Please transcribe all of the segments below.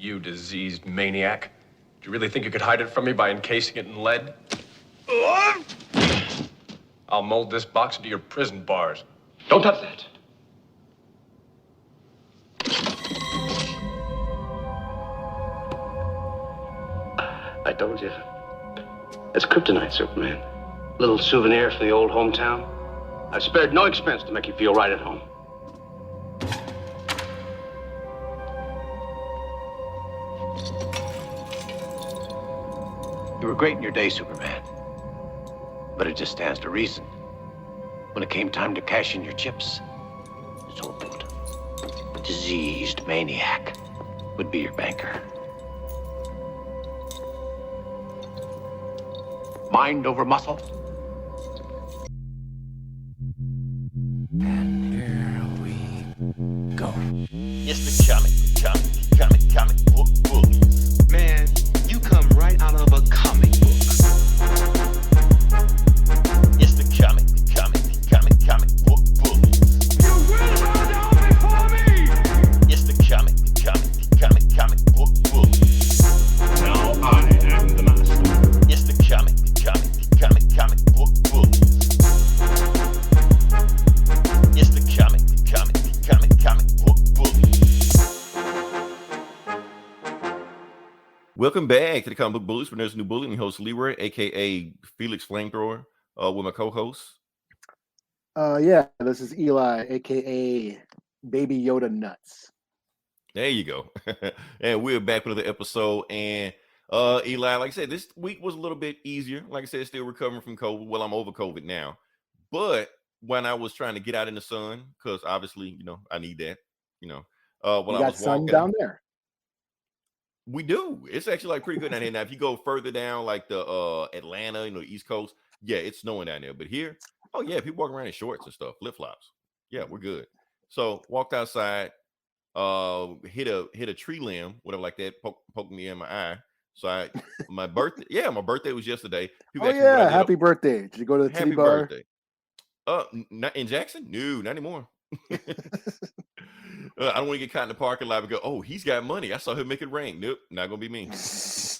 You diseased maniac. Do you really think you could hide it from me by encasing it in lead? I'll mold this box into your prison bars. Don't touch that. I told you. It's kryptonite, Superman. Little souvenir from the old hometown. I've spared no expense to make you feel right at home. You were great in your day, Superman. But it just stands to reason. When it came time to cash in your chips, this old, diseased maniac would be your banker. Mind over muscle. And here we go. It's the comic book bullies. Man, you come right out of a comic book. It's the comic book bullies. You will bow down before me! It's the comic book bullies. Now I am the master. It's the comic book bullies. It's the comic book bullies. Welcome back to the Comic Book Bullies. We're New Bully. I'm your host, Leroy, aka Felix Flamethrower, with my co-host. Yeah, this is Eli, aka Baby Yoda Nuts. There you go. And we're back with another episode. And Eli, like I said, this week was a little bit easier. Like I said, still recovering from COVID. Well, I'm over COVID now. But when I was trying to get out in the sun, because obviously, I need that. When You I got was sun walking down there. We do. It's actually like pretty good down here. Now, if you go further down, like the Atlanta, East Coast, yeah, it's snowing down there. But here, oh yeah, people walking around in shorts and stuff, flip flops. Yeah, we're good. So walked outside, hit a tree limb, whatever like that, poked me in my eye. So my birthday, my birthday was yesterday. People Oh asked me what I yeah, did. happy birthday! Did you go to the Happy titty bar? birthday. Not in Jackson? No, not anymore. I don't want to get caught in the parking lot and go, oh, he's got money. I saw him make it rain. Nope, not gonna be me. So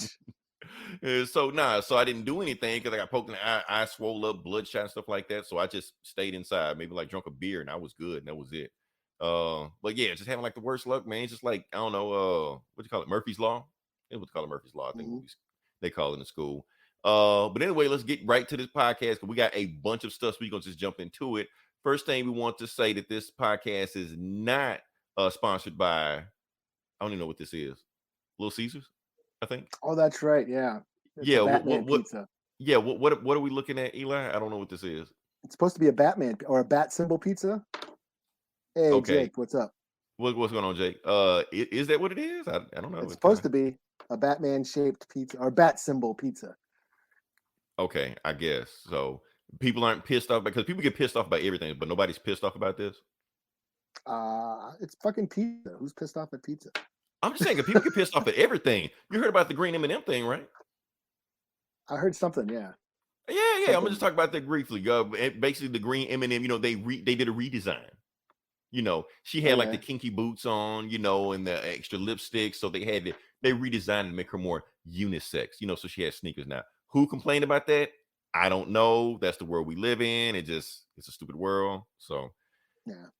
I didn't do anything because I got poked in the eye swole up, bloodshot and stuff like that. So I just stayed inside, maybe like drunk a beer, and I was good, and that was it. But yeah, just having like the worst luck, man. It's just like, I don't know, what do you call it? Murphy's Law? It's what they call it, Murphy's Law, I think they call it in school. But anyway, let's get right to this podcast because we got a bunch of stuff, so we're gonna just jump into it. First thing we want to say that this podcast is not sponsored by, I don't even know what this is. Little Caesars, I think. Oh, that's right. Yeah. It's a Batman pizza. Yeah. What are we looking at, Eli? I don't know what this is. It's supposed to be a Batman or a bat symbol pizza. Hey, Okay. Jake, what's up? What's going on, Jake? Is that what it is? I don't know. It's supposed to be a Batman shaped pizza or bat symbol pizza. Okay, I guess so. People aren't pissed off because people get pissed off by everything, but nobody's pissed off about this. It's fucking pizza. Who's pissed off at pizza? I'm just saying, if people get pissed off at everything. You heard about the green M&M thing, right? I heard something. Yeah. Yeah. I'm gonna just talk about that briefly. Basically, the green M&M. They did a redesign. She had like the kinky boots on, and the extra lipstick. So they redesigned to make her more unisex. So she has sneakers now. Who complained about that? I don't know. That's the world we live in. It's a stupid world. So,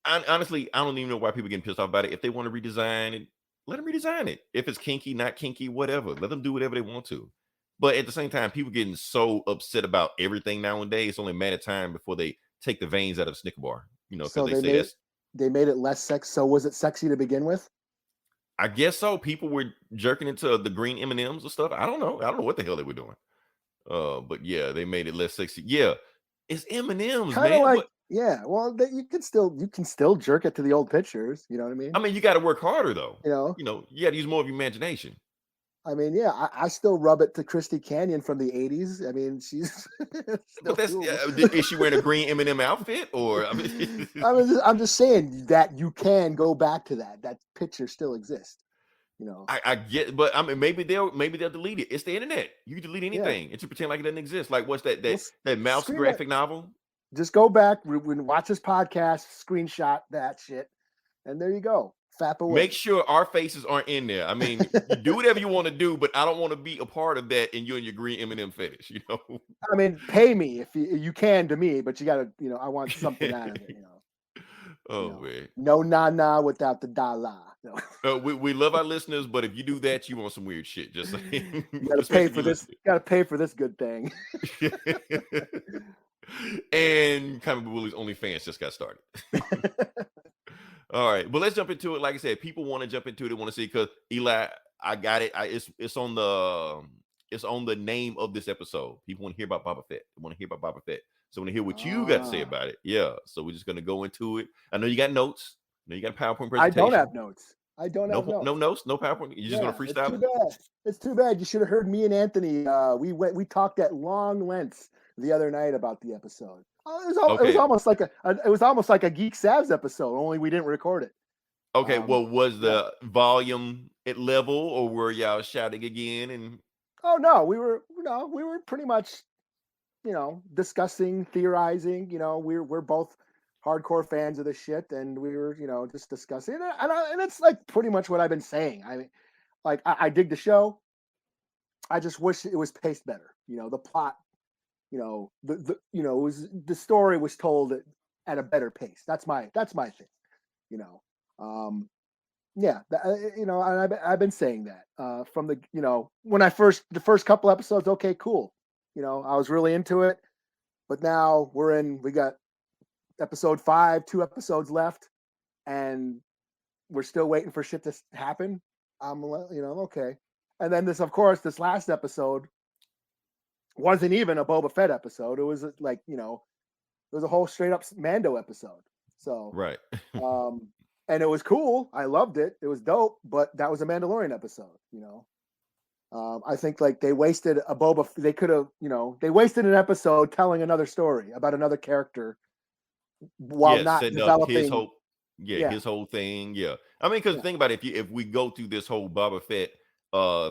honestly, I don't even know why people getting pissed off about it. If they want to redesign it, let them redesign it. If it's kinky, not kinky, whatever. Let them do whatever they want to. But at the same time, people getting so upset about everything nowadays. It's only a matter of time before they take the veins out of a Snicker bar. Because So they made it less sex. So was it sexy to begin with? I guess so. People were jerking into the green M&Ms and stuff. I don't know. I don't know what the hell they were doing. But yeah, they made it less sexy. Yeah, it's M&Ms, Kind of man. like, yeah. Well, you can still jerk it to the old pictures. You know what I mean? I mean, you got to work harder though. You You got to use more of your imagination. I mean, yeah. I still rub it to Christy Canyon from the '80s. I mean, she's. But that's is she wearing a green M&M outfit or? I mean, I'm just saying that you can go back to that. That picture still exists. I get, but I mean, maybe they'll delete it. It's the internet. You can delete anything and to pretend like it doesn't exist. Like what's that mouse graphic novel? Just go back, watch this podcast, screenshot that shit, and there you go. Fap away. Make sure our faces aren't in there. I mean, you do whatever you want to do, but I don't want to be a part of that and you and your green M&M fetish, you know? I mean, pay me if you can to me, but you got to, I want something out of it, Oh, man. No na without the dollar. No. We love our listeners, but if you do that, you want some weird shit. Just saying. You got to pay for this. Got to pay for this good thing. And Comic Book Bullies OnlyFans just got started. All right, but let's jump into it. Like I said, people want to jump into it. They want to see, because Eli, I got it. It's on the name of this episode. People want to hear about Boba Fett. They want to hear about Boba Fett. So I want to hear what you got to say about it. Yeah. So we're just gonna go into it. I know you got notes. I know you got a PowerPoint presentation. I don't have notes. Have notes. No notes. No PowerPoint. You're just gonna freestyle. It's too bad. It's too bad. You should have heard me and Anthony. We talked at long lengths the other night about the episode. It was almost like a Geek Savs episode, only we didn't record it. Okay, well, was the volume at level, or were y'all shouting again? And oh no, we were pretty much, discussing, theorizing. We're both hardcore fans of the shit, and we were, just discussing it, and it's like pretty much what I've been saying. I mean, like I dig the show. I just wish it was paced better. The plot. The story was told at a better pace. That's my thing. And I've been saying that from when the first couple episodes. Okay, cool. I was really into it, but now we got episode 5, 2 episodes left, and we're still waiting for shit to happen. I'm okay. And then this last episode wasn't even a Boba Fett episode. It was like, it was a whole straight up Mando episode. So, right. And it was cool. I loved it. It was dope, but that was a Mandalorian episode, I think like they wasted they wasted an episode telling another story about another character while not developing his whole thing. Yeah. I mean, because think about it, if we go through this whole Boba Fett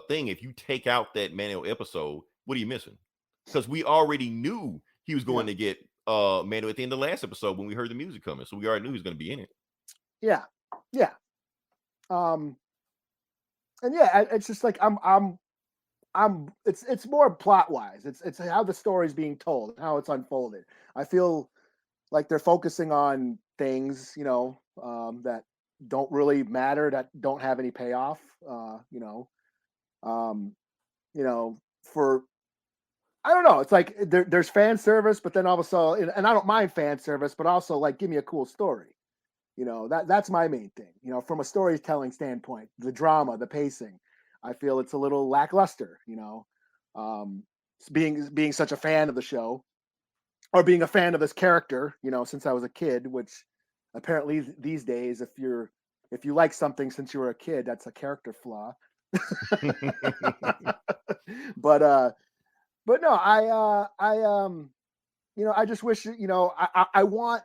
thing, if you take out that Mando episode, what are you missing? Because we already knew he was going to get Mando at the end of the last episode when we heard the music coming, so we already knew he was going to be in it. Yeah. And it's just like it's more plot wise. It's how the story's being told, how it's unfolded. I feel like they're focusing on things, that don't really matter, that don't have any payoff. For I don't know. It's like there's fan service, but then also, and I don't mind fan service, but also like give me a cool story. That's my main thing. From a storytelling standpoint, the drama, the pacing, I feel it's a little lackluster. Being such a fan of the show, or being a fan of this character, since I was a kid, which apparently these days, if you like something since you were a kid, that's a character flaw. But no, I just wish, I want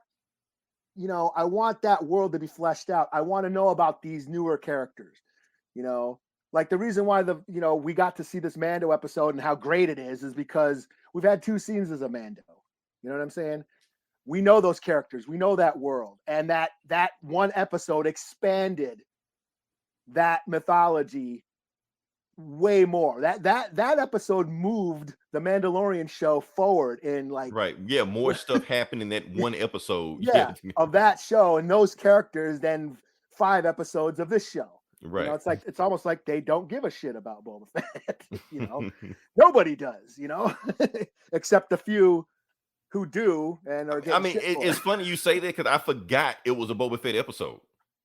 that world to be fleshed out. I want to know about these newer characters, like the reason why we got to see this Mando episode and how great it is because we've had 2 seasons of Mando. You know what I'm saying? We know those characters, we know that world, and that one episode expanded that mythology way more. That episode moved the Mandalorian show forward in like more stuff happened in that one episode of that show and those characters than 5 episodes of this show. Right. It's almost like they don't give a shit about Boba Fett. Nobody does, except the few who do and are getting I mean, it's funny you say that because I forgot it was a Boba Fett episode.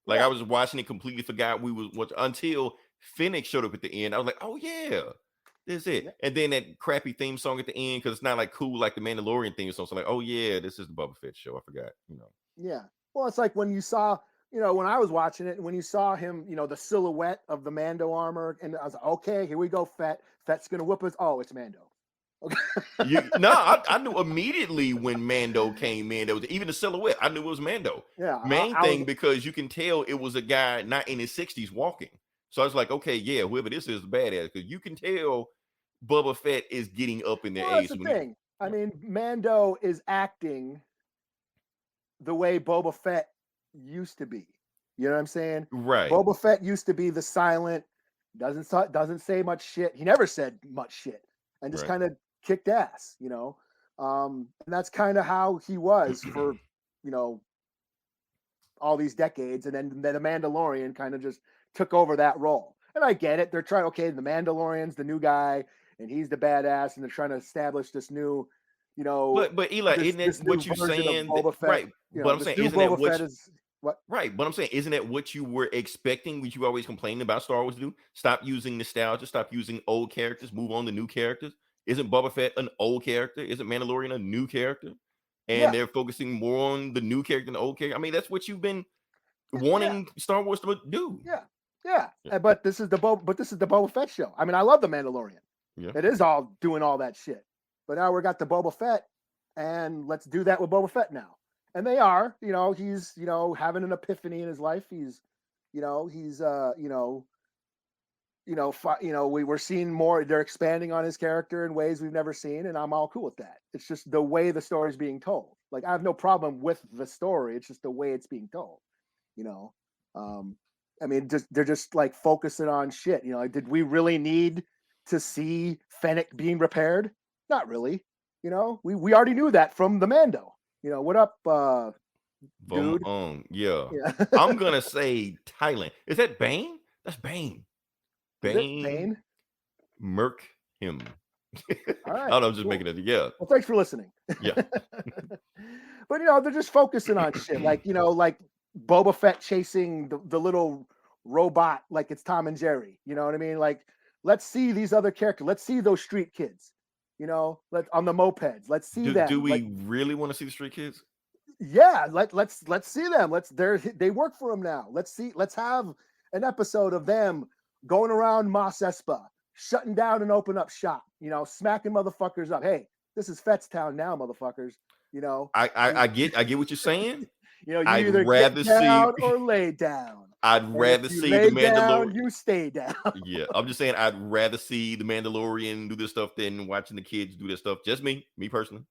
Like I was watching it, completely forgot we was watching until Fennec showed up at the end. I was like, oh yeah, this is it. Yeah. And then that crappy theme song at the end, because it's not like cool like the Mandalorian theme song. So like, oh yeah, this is the Boba Fett show. I forgot, Yeah. Well, it's like when you saw, when I was watching it, when you saw him, the silhouette of the Mando armor, and I was like, okay, here we go, Fett's gonna whoop us. Oh, it's Mando. Okay. I knew immediately when Mando came in. There was even the silhouette. I knew it was Mando. Yeah. Main thing because you can tell it was a guy not in his 60s walking. So I was like, okay, yeah, whoever this is badass, because you can tell Boba Fett is getting up in their age. That's the thing. I mean, Mando is acting the way Boba Fett used to be. You know what I'm saying? Right. Boba Fett used to be the silent, doesn't say much shit. He never said much shit, and just Right. kind of kicked ass. And that's kind of how he was for all these decades, and then the Mandalorian kind of just took over that role. And I get it. They're trying, okay, the Mandalorian's the new guy, and he's the badass, and they're trying to establish this new, But Eli, this, isn't this that new what you're version of saying? Boba Fett. Right. But I'm this saying, new isn't that Boba what Fett is what? right? But I'm saying, isn't that what you were expecting? What you always complaining about Star Wars to do? Stop using nostalgia, stop using old characters, move on to new characters. Isn't Boba Fett an old character? Isn't Mandalorian a new character? And Yeah. they're focusing more on the new character than the old character. I mean, that's what you've been wanting Star Wars to do. Yeah. But this is the Boba Fett show. I mean, I love the Mandalorian. Yeah. It is all doing all that shit. But now we got the Boba Fett, and let's do that with Boba Fett now. And they are, he's, having an epiphany in his life. He's, we're seeing more. They're expanding on his character in ways we've never seen, and I'm all cool with that. It's just the way the story is being told. Like, I have no problem with the story. It's just the way it's being told. I mean, they're just like focusing on shit. Did we really need to see Fennec being repaired? Not really. We already knew that from the Mando. What up, dude? Yeah. I'm gonna say Thailand. Is that Bane? That's Bane. Bane? Murk him. All right. I don't know, I'm just making it. Yeah. Well, thanks for listening. Yeah. But they're just focusing on shit. Like, like Boba Fett chasing the little robot like it's Tom and Jerry. You know what I mean? Like, let's see these other characters. Let's see those street kids. On the mopeds. Let's see that. Do we really want to see the street kids? Yeah, let's see them. They work for him now. Let's have an episode of them going around Mos Espa, shutting down and open up shop. Smacking motherfuckers up. Hey, this is Fett's town now, motherfuckers. I get what you're saying. You I'd either rather get down see or lay down. I'd rather If you see lay the down, Mandalorian. you stay down. Yeah, I'm just saying I'd rather see the Mandalorian do this stuff than watching the kids do this stuff. Just me personally.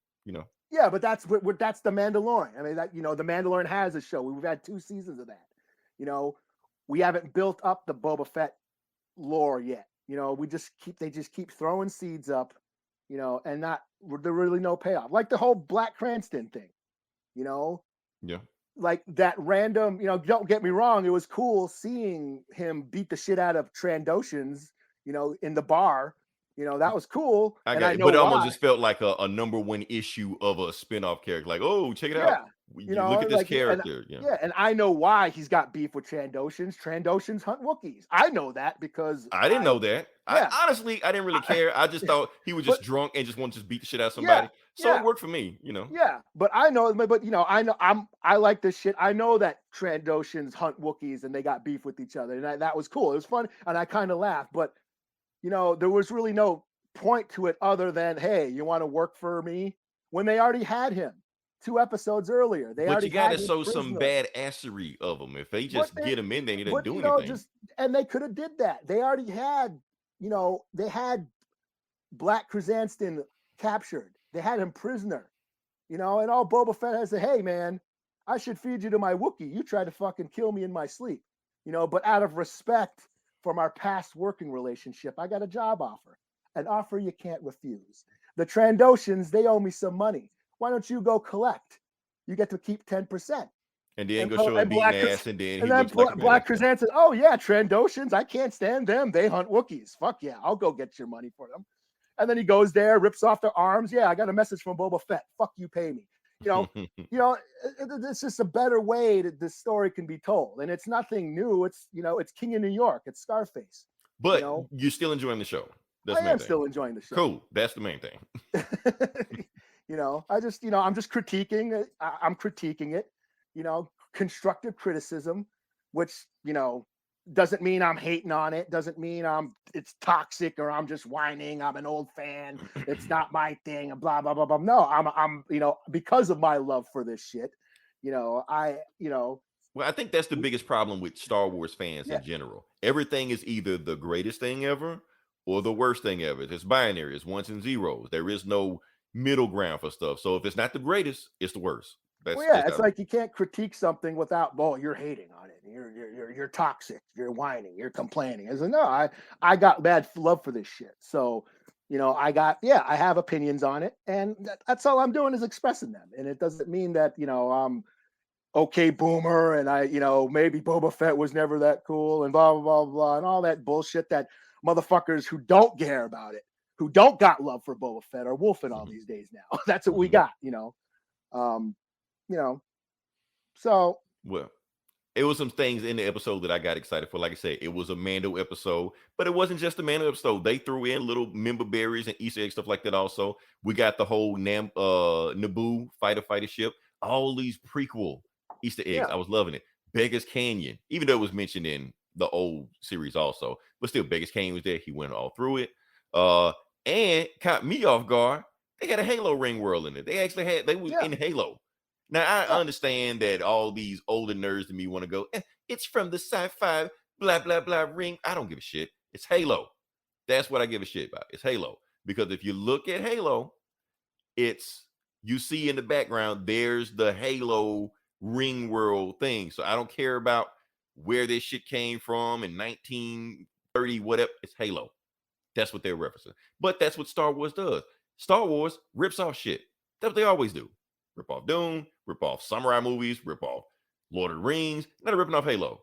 Yeah, but that's the Mandalorian. I mean, that the Mandalorian has a show. We've had 2 seasons of that. We haven't built up the Boba Fett lore yet. They just keep throwing seeds up, and there really no payoff. Like the whole Black Cranston thing, Yeah. Like that random, don't get me wrong, it was cool seeing him beat the shit out of Trandoshans, in the bar. That was cool. I and got I it. know But it why. almost just felt like a number 1 issue of a spin-off character. Like, oh, check it out. You look at this character. And I know why he's got beef with Trandoshans. Trandoshans hunt Wookiees. I know that because I didn't know that. Yeah. I didn't really care. I just thought he was just drunk and just wanted to just beat the shit out of somebody. So it worked for me, Yeah, but I know, I like this shit. I know that Trandoshans hunt Wookiees and they got beef with each other, and that was cool. It was fun, and I kind of laughed. But there was really no point to it other than, hey, you want to work for me? When they already had him 2 episodes earlier. But you got to show some badassery of them. If they just get him in there, he doesn't do anything. And they could have did that. They already had, they had Black Cranston captured. They had him prisoner, and all Boba Fett has to, hey, man, I should feed you to my Wookiee. You tried to fucking kill me in my sleep, but out of respect from our past working relationship, I got a job offer, an offer you can't refuse. The Trandoshans, they owe me some money. Why don't you go collect? You get to keep 10%. And then go show him beating ass, and then Black Cranston, oh yeah, Trandoshans, I can't stand them. They hunt Wookiees. Fuck yeah, I'll go get your money for them. And then he goes there, rips off their arms. Yeah, I got a message from Boba Fett. Fuck you, pay me. It's just a better way that this story can be told. And it's nothing new. It's, it's King of New York. It's Scarface. But you're still enjoying the show. I am still enjoying the show. Cool. That's the main thing. I'm just critiquing it. I'm critiquing it, constructive criticism, which, doesn't mean I'm hating on it. Doesn't mean it's toxic or I'm just whining. I'm an old fan. It's not my thing and blah, blah, blah, blah. No, I'm because of my love for this shit, Well, I think that's the biggest problem with Star Wars fans in general. Everything is either the greatest thing ever or the worst thing ever. It's binary. It's ones and zeros. There is no middle ground for stuff. So if it's not the greatest, it's the worst. That's Well, yeah, just it's how, like you can't critique something without, well, you're hating on it. You're toxic. You're whining. You're complaining. I said, no, I got bad love for this shit. So, I have opinions on it, and that's all I'm doing is expressing them. And it doesn't mean that I'm okay boomer, and maybe Boba Fett was never that cool, and blah blah blah blah, and all that bullshit that motherfuckers who don't care about it, who don't got love for Boba Fett, are wolfing all these days now. That's what we got, um, so well, it was some things in the episode that I got excited for. Like I said, it was a Mando episode, but it wasn't just a Mando episode. They threw in little member berries and Easter egg stuff like that. Also, we got the whole Naboo fighter ship. All these prequel Easter eggs. Yeah. I was loving it. Beggar's Canyon, even though it was mentioned in the old series also, but still, Beggar's Canyon was there. He went all through it. And caught me off guard. They had a Halo ring world in it. They actually had. They was in Halo. Now, I understand that all these older nerds to me want to go, it's from the sci-fi, blah, blah, blah ring. I don't give a shit. It's Halo. That's what I give a shit about. It's Halo. Because if you look at Halo, you see in the background, there's the Halo ring world thing. So I don't care about where this shit came from in 1930, whatever. It's Halo. That's what they're referencing. But that's what Star Wars does. Star Wars rips off shit. That's what they always do. Rip off Doom, rip off samurai movies, rip off Lord of the Rings. Now they're ripping off Halo.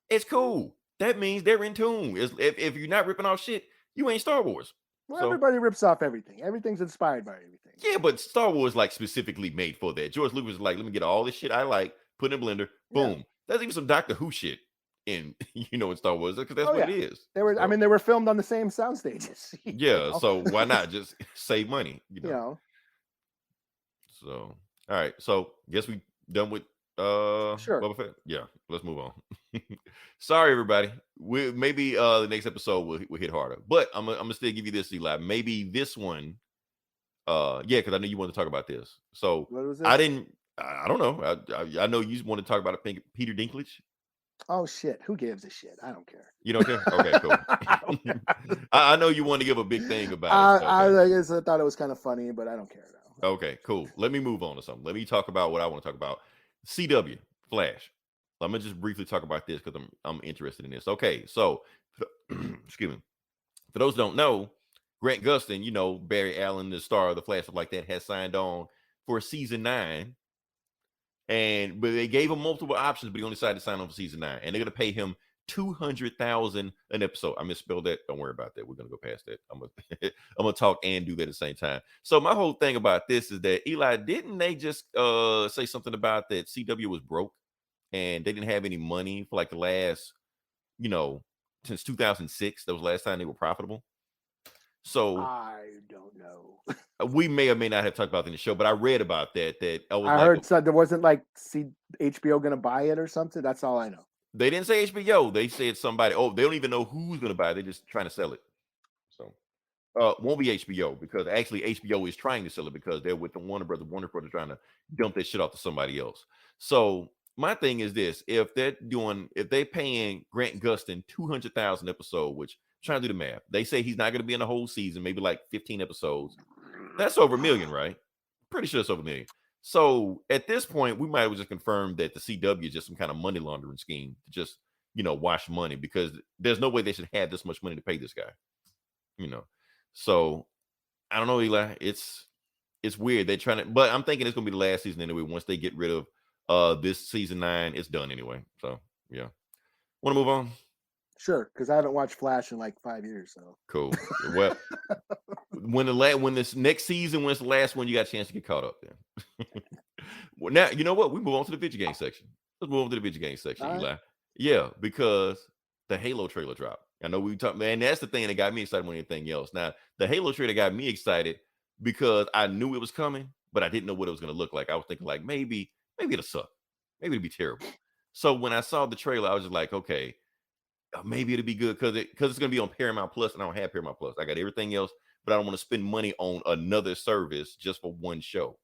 It's cool. That means they're in tune. If you're not ripping off shit, you ain't Star Wars. Well, everybody rips off everything. Everything's inspired by everything. Yeah, but Star Wars like specifically made for that. George Lucas was like, let me get all this shit I like, put in a blender, boom. Yeah. There's even some Doctor Who shit in in Star Wars because that's what it is. They were, they were filmed on the same sound stages. Yeah, so why not just save money? So, all right. So, guess we done with sure. Boba Fett. Yeah, let's move on. Sorry, everybody. Maybe the next episode will hit harder, but I'm gonna still give you this, Eli. Maybe this one. Because I know you want to talk about this. So what was it? I don't know. I know you want to talk about Peter Dinklage. Oh shit! Who gives a shit? I don't care. You don't care? Okay, cool. I know you want to give a big thing about it. I guess I thought it was kind of funny, but I don't care now. Okay, cool. Let me move on to something. Let me talk about what I want to talk about. CW Flash. I'm gonna just briefly talk about this because I'm interested in this. Okay, so excuse me. For those who don't know, Grant Gustin, Barry Allen, the star of the Flash, stuff like that, has signed on for season 9. But they gave him multiple options, but he only decided to sign on for season 9. And they're gonna pay him $200,000 an episode. I misspelled that. Don't worry about that. We're gonna go past that. I'm gonna talk and do that at the same time. So my whole thing about this is that Eli, didn't they just say something about that CW was broke and they didn't have any money for like the last, since 2006? That was the last time they were profitable. So I don't know. We may or may not have talked about it in the show, but I read about that. I heard there wasn't like HBO going to buy it or something. That's all I know. They didn't say HBO. They said somebody. Oh, they don't even know who's going to buy it. They're just trying to sell it. So won't be HBO because actually HBO is trying to sell it because they're with the Warner Brothers trying to dump that shit off to somebody else. So my thing is this: if they paying Grant Gustin $200,000 episode, which I'm trying to do the math, they say he's not going to be in the whole season, maybe like 15 episodes. That's over $1 million, right? Pretty sure it's over $1 million. So at this point, we might as well just confirm that the CW is just some kind of money laundering scheme to just, wash money because there's no way they should have this much money to pay this guy. So I don't know, Eli. It's weird. They're trying to, but I'm thinking it's gonna be the last season anyway. Once they get rid of this season 9, it's done anyway. So yeah. Want to move on? Sure, because I haven't watched Flash in like 5 years. So cool. Well, when this next season, when it's the last one, you got a chance to get caught up then. Well, now you know what? We move on to the Vidja Game section. Let's move on to the Vidja Game section, Eli. Right. Yeah, because the Halo trailer dropped. I know we talked, man. That's the thing that got me excited more than anything else. Now, the Halo trailer got me excited because I knew it was coming, but I didn't know what it was going to look like. I was thinking like maybe it'll suck, maybe it'll be terrible. So when I saw the trailer, I was just like, okay, maybe it'll be good because it's going to be on Paramount Plus, and I don't have Paramount Plus. I got everything else, but I don't want to spend money on another service just for one show,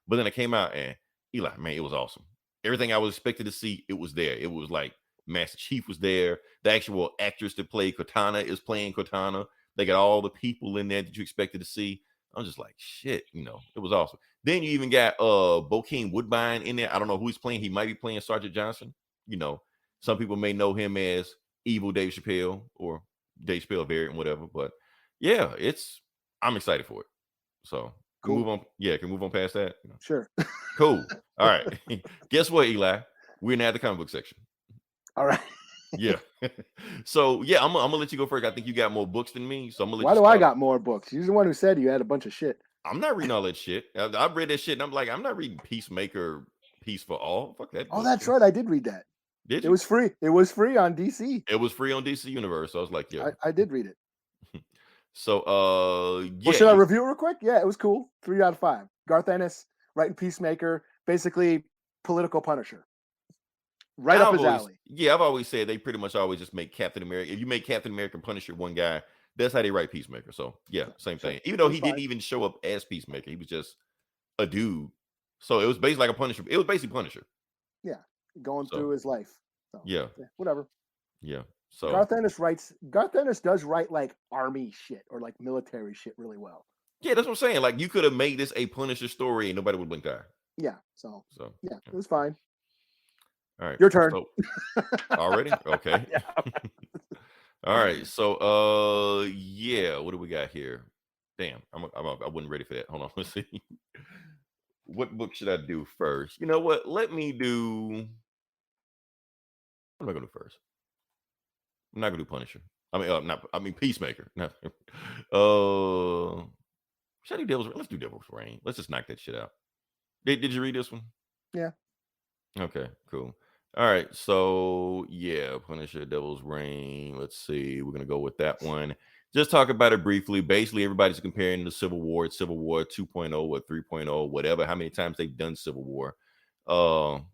But then it came out, and Eli, man, it was awesome. Everything I was expected to see, it was there. It was like Master Chief was there. The actual actress that played Cortana is playing Cortana. They got all the people in there that you expected to see. I'm just like, shit, it was awesome. Then you even got Bokeem Woodbine in there. I don't know who he's playing. He might be playing Sergeant Johnson. Some people may know him as Evil Dave Chappelle or Dave Chappelle variant, whatever. But yeah, I'm excited for it. So Cool. move on. Yeah, can we move on past that? Sure. Cool. All right. Guess what, Eli? We're now at the comic book section. All right. Yeah. So yeah, I'm gonna let you go first. I think you got more books than me, so I'm gonna let Why you do I start. got more books? You're the one who said you had a bunch of shit. I'm not reading all that shit. I've read that shit, and I'm like, I'm not reading Peacemaker, Peace for All. Fuck that. Oh, that's right. I did read that. Did It you? was free. It was free on DC. It was free on DC Universe. So I was like, yeah. I did read it. So yeah. Well, should I review it real quick? Yeah, it was cool. 3 out of 5. Garth Ennis writing Peacemaker, basically political Punisher. Right up his alley. Yeah, I've always said they pretty much always just make Captain America. If you make Captain America and Punisher one guy, that's how they write Peacemaker. So yeah, same thing. Even though he didn't even show up as Peacemaker, he was just a dude. So it was basically like a Punisher. It was basically Punisher. Yeah, going through his life. So, yeah, whatever. Yeah. So Garth Ennis does write like army shit or like military shit really well. Yeah, that's what I'm saying. Like you could have made this a Punisher story and nobody would blink an eye. Yeah. So yeah, it was fine. All right. Your turn. So, already? Okay. All right. So yeah, what do we got here? Damn, I wasn't ready for that. Hold on, let's see. What book should I do first? You know what? Let me do. What am I gonna do first? I'm not gonna do Punisher. I mean Peacemaker. No. Should I do Devil's? Let's do Devil's Reign. Let's just knock that shit out. Did you read this one? Yeah. Okay, cool. All right, so yeah, Punisher, Devil's Reign. Let's see. We're gonna go with that one. Just talk about it briefly. Basically, everybody's comparing the Civil War 2.0 or 3.0, whatever, how many times they've done Civil War. So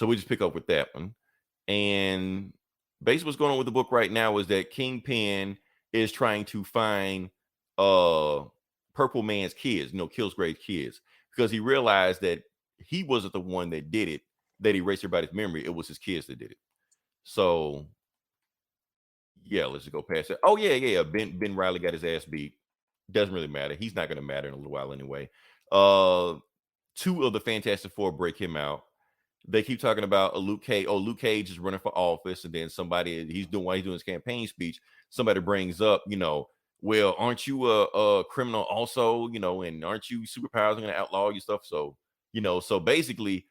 we just pick up with that one. And basically what's going on with the book right now is that Kingpin is trying to find Purple Man's kids, Killsgrave's kids, because he realized that he wasn't the one that did it, that erased everybody's memory. It was his kids that did it. So yeah, let's just go past it. Oh yeah. Ben Riley got his ass beat. Doesn't really matter. He's not going to matter in a little while anyway. 2 of the Fantastic Four break him out. They keep talking about Luke Cage. Oh, Luke Cage is running for office, and then while he's doing his campaign speech, somebody brings up, well, aren't you a criminal also? And aren't you superpowers going to outlaw your stuff? So, so basically,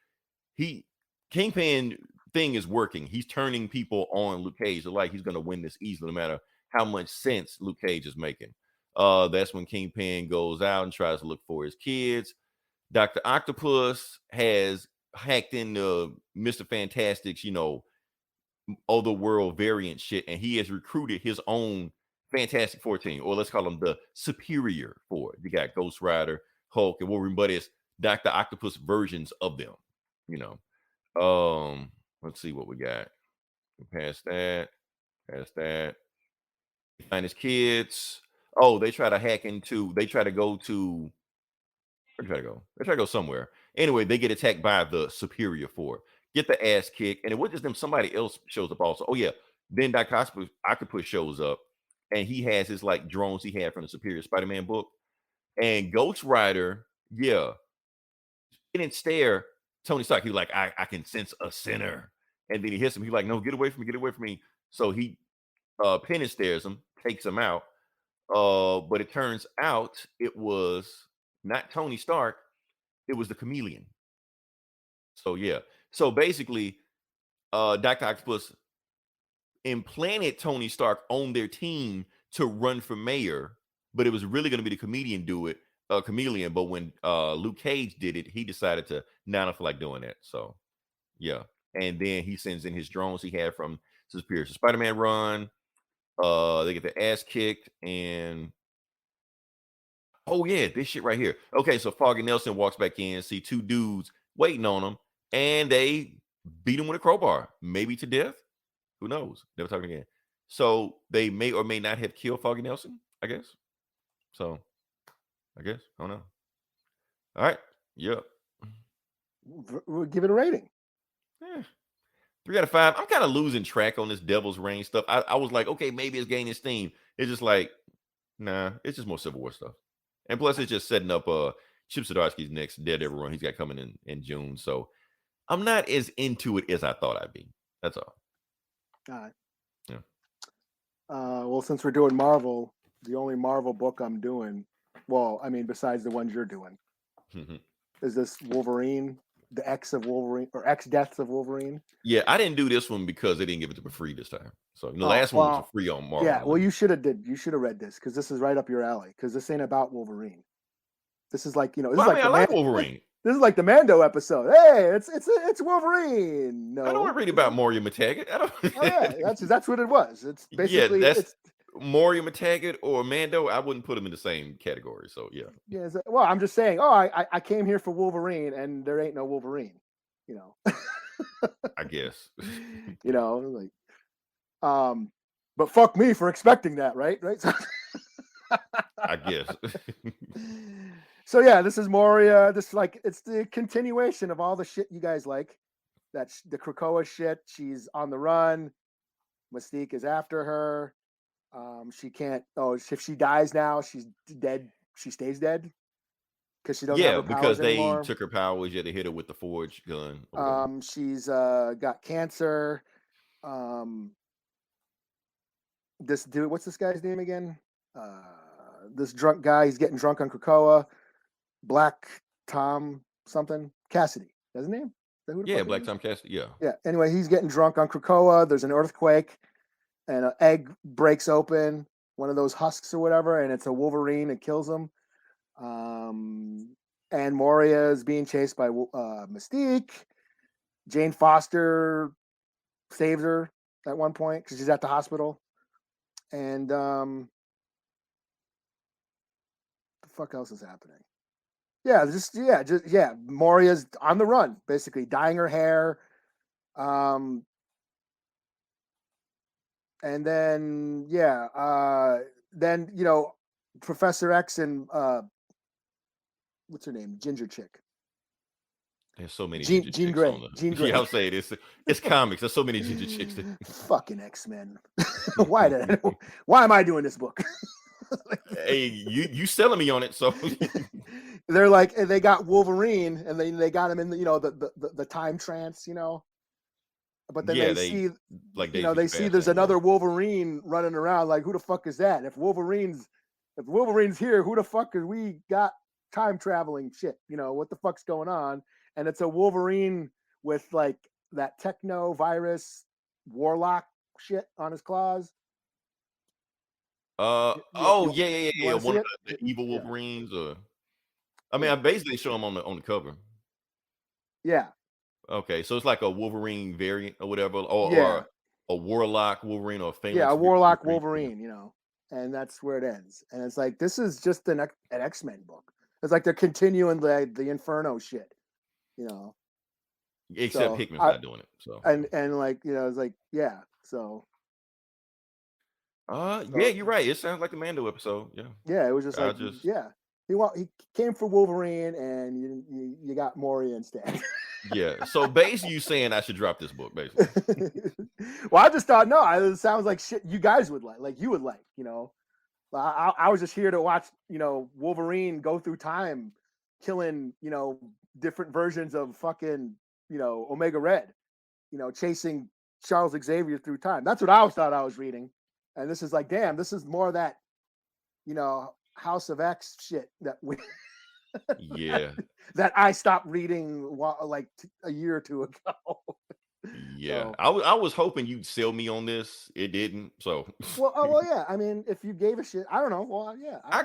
Kingpin thing is working. He's turning people on Luke Cage. They're like he's going to win this easily, no matter how much sense Luke Cage is making. That's when Kingpin goes out and tries to look for his kids. Dr. Octopus has hacked into Mr. Fantastic's, other world variant shit, and he has recruited his own Fantastic Four team, or let's call them the Superior Four. You got Ghost Rider, Hulk, and Wolverine, but it's Dr. Octopus versions of them. Let's see what we got. Past that. Find his kids. Oh, they try to hack into. They try to go to. Where they try to go somewhere. Anyway, they get attacked by the Superior Four. Get the ass kicked, and it wasn't just them. Somebody else shows up also. Oh yeah, then Dr. Octopus shows up, and he has his like drones he had from the Superior Spider-Man book. And Ghost Rider, yeah, he didn't stare Tony Stark. He was like, I can sense a sinner, and then he hits him. He's like, no, get away from me. So he Penny stares him, takes him out. But it turns out it was not Tony Stark, it was the Chameleon. So yeah. So basically, Dr. Octopus implanted Tony Stark on their team to run for mayor, but it was really going to be the Chameleon Chameleon. But when Luke Cage did it, he decided to not feel like doing that. So yeah. And then he sends in his drones he had from Superior Spider-Man run. They get their ass kicked, and oh yeah, this shit right here. Okay, so Foggy Nelson walks back in, see 2 dudes waiting on him, and they beat him with a crowbar, maybe to death. Who knows? Never talking again. So they may or may not have killed Foggy Nelson, I guess. So I don't know. All right, yep. We'll give it a rating. 3 out of 5. I'm kind of losing track on this Devil's Reign stuff. I was like, okay, maybe it's gaining steam. It's just like, nah, it's just more Civil War stuff. And plus, it's just setting up Chip Zdarsky's next Daredevil run he's got coming in June. So I'm not as into it as I thought I'd be. That's all. All right. Yeah. Well, since we're doing Marvel, the only Marvel book I'm doing, well, I mean, besides the ones you're doing, is this Wolverine, the X of Wolverine, or X Deaths of Wolverine. Yeah, I didn't do this one because they didn't give it to me free this time. So the last one was free on Marvel. Yeah, well, you should have read this because this is right up your alley. Because this ain't about Wolverine. This is like, this is like I like Wolverine. This is like the Mando episode. Hey, it's Wolverine. No, I don't want to read about Moria McTaggart. I don't. Oh yeah, that's what it was. It's basically that's Moria McTaggart or Mando. I wouldn't put them in the same category. So yeah. Yeah. Well, I'm just saying. Oh, I came here for Wolverine, and there ain't no Wolverine. I guess. Like, but fuck me for expecting that, right? So, I guess. So yeah, this is Moria. This it's the continuation of all the shit you guys like. That's the Krakoa shit. She's on the run. Mystique is after her. She can't. Oh, if she dies now, she's dead. She stays dead because she doesn't. Yeah, have her because they anymore. took her powers. You had to hit her with the forge gun. She's got cancer. This dude, what's this guy's name again? This drunk guy. He's getting drunk on Krakoa. Black Tom something Cassidy. Is that his name? Yeah, Black Tom Cassidy. Yeah. Yeah. Anyway, he's getting drunk on Krakoa. There's an earthquake, and an egg breaks open, one of those husks or whatever, and it's a Wolverine. It kills him. And Moria is being chased by Mystique. Jane Foster saves her at one point because she's at the hospital. And the fuck else is happening? Yeah, Moria's on the run, basically dyeing her hair. And then Professor X and what's her name? Ginger chick. There's so many Jean chicks Grey. on Jean Grey. Yeah, I'll say it. It's comics. There's so many ginger chicks. Fucking X-Men. Why am I doing this book? Hey, you selling me on it, so they're like they got Wolverine and they got him in the time trance, but then they see there's another Wolverine running around. Like, who the fuck is that? If Wolverine's here, who the fuck is we got time traveling shit? What the fuck's going on? And it's a Wolverine with like that techno virus warlock shit on his claws. Yeah. One of the evil Wolverines, or I basically show them on the cover. Yeah. Okay, so it's like a Wolverine variant or whatever, or a warlock Wolverine or a famous. Yeah, a warlock Wolverine, and that's where it ends. And it's like this is just an X-Men book. It's like they're continuing the Inferno shit, Except Hickman's not doing it. So and it's like so. Yeah, you're right. It sounds like the Mando episode. Yeah. Yeah, it was just he came for Wolverine, and you got Moria instead. Yeah. So basically, you saying I should drop this book, basically. Well, I just thought it sounds like shit you guys would like. You would like. I was just here to watch Wolverine go through time, killing different versions of fucking Omega Red, chasing Charles Xavier through time. That's what I thought I was reading. And this is like, damn, this is more of that, House of X shit that we, that I stopped reading like a year or two ago. Yeah, so, I was hoping you'd sell me on this. It didn't. So well, yeah. I mean, if you gave a shit, I don't know. Well, yeah. I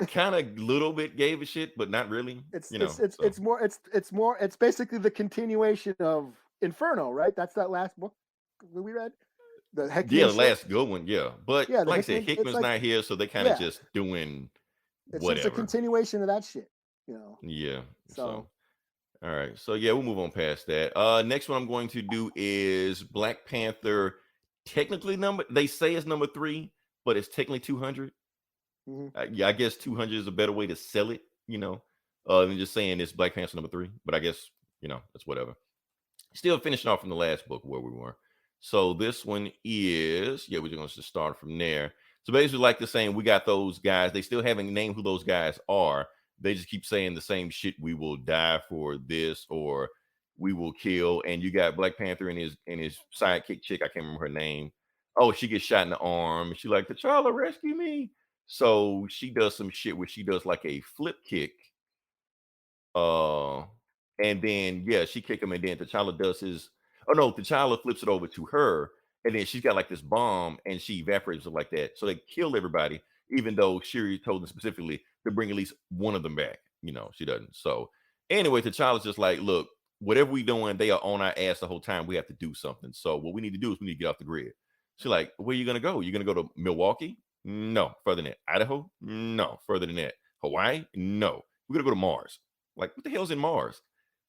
kind of little bit gave a shit, but not really. It's basically the continuation of Inferno, right? That's that last book we read. The last good one, but like I said, Hickman's not here, so they kind of just doing whatever. It's just a continuation of that shit, Yeah. So all right, so we'll move on past that. Next one I'm going to do is Black Panther. Technically, they say it's number 3, but it's technically 200. Mm-hmm. I guess 200 is a better way to sell it, than just saying it's Black Panther number 3. But I guess that's whatever. Still finishing off from the last book where we were. So this one is, we're just going to start from there. So basically, like the saying, we got those guys. They still haven't named who those guys are. They just keep saying the same shit. We will die for this, or we will kill. And you got Black Panther and his sidekick chick. I can't remember her name. Oh, she gets shot in the arm. She's like, T'Challa, rescue me. So she does some shit where she does like a flip kick. And then she kick him, and then T'Challa does his. Oh no, T'Challa flips it over to her, and then she's got like this bomb, and she evaporates it like that. So they kill everybody, even though Shuri told them specifically to bring at least one of them back. She doesn't. So anyway, T'Challa's just like, look, whatever we doing, they are on our ass the whole time. We have to do something. So what we need to do is we need to get off the grid. She's like, where are you gonna go? You gonna go to Milwaukee? No, further than that. Idaho? No, further than that. Hawaii? No. We're gonna go to Mars. Like, what the hell's in Mars?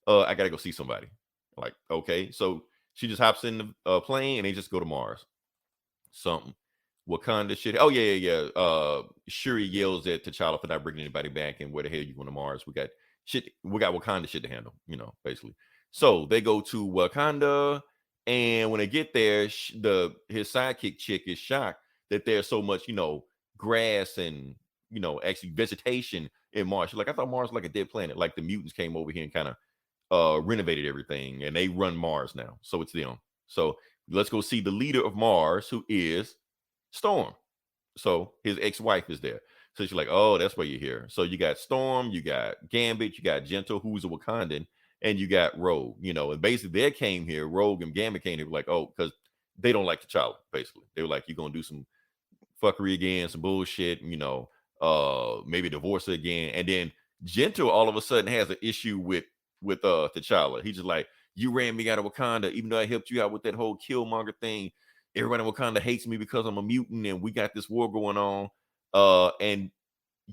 I gotta go see somebody. Like, okay. So she just hops in the plane and they just go to Mars. Something. Wakanda shit. Oh, yeah. Shuri yells at T'Challa for not bringing anybody back. And where the hell you going to Mars? We got Wakanda shit to handle, basically. So they go to Wakanda. And when they get there, his sidekick chick is shocked that there's so much, grass and, actually vegetation in Mars. She's like, I thought Mars was like a dead planet. Like the mutants came over here and kind of renovated everything, and they run Mars now. So it's them. So let's go see the leader of Mars, who is Storm. So his ex-wife is there. So she's like, oh, that's why you're here. So you got Storm, you got Gambit, you got Gentle, who's a Wakandan, and you got Rogue. And basically they came here. Rogue and Gambit came here like, oh, because they don't like T'Challa. Basically, they were like, you're gonna do some fuckery again, some bullshit. Maybe divorce her again. And then Gentle all of a sudden has an issue with T'Challa. He's just like, you ran me out of Wakanda, even though I helped you out with that whole Killmonger thing. Everybody in Wakanda hates me because I'm a mutant, and we got this war going on. And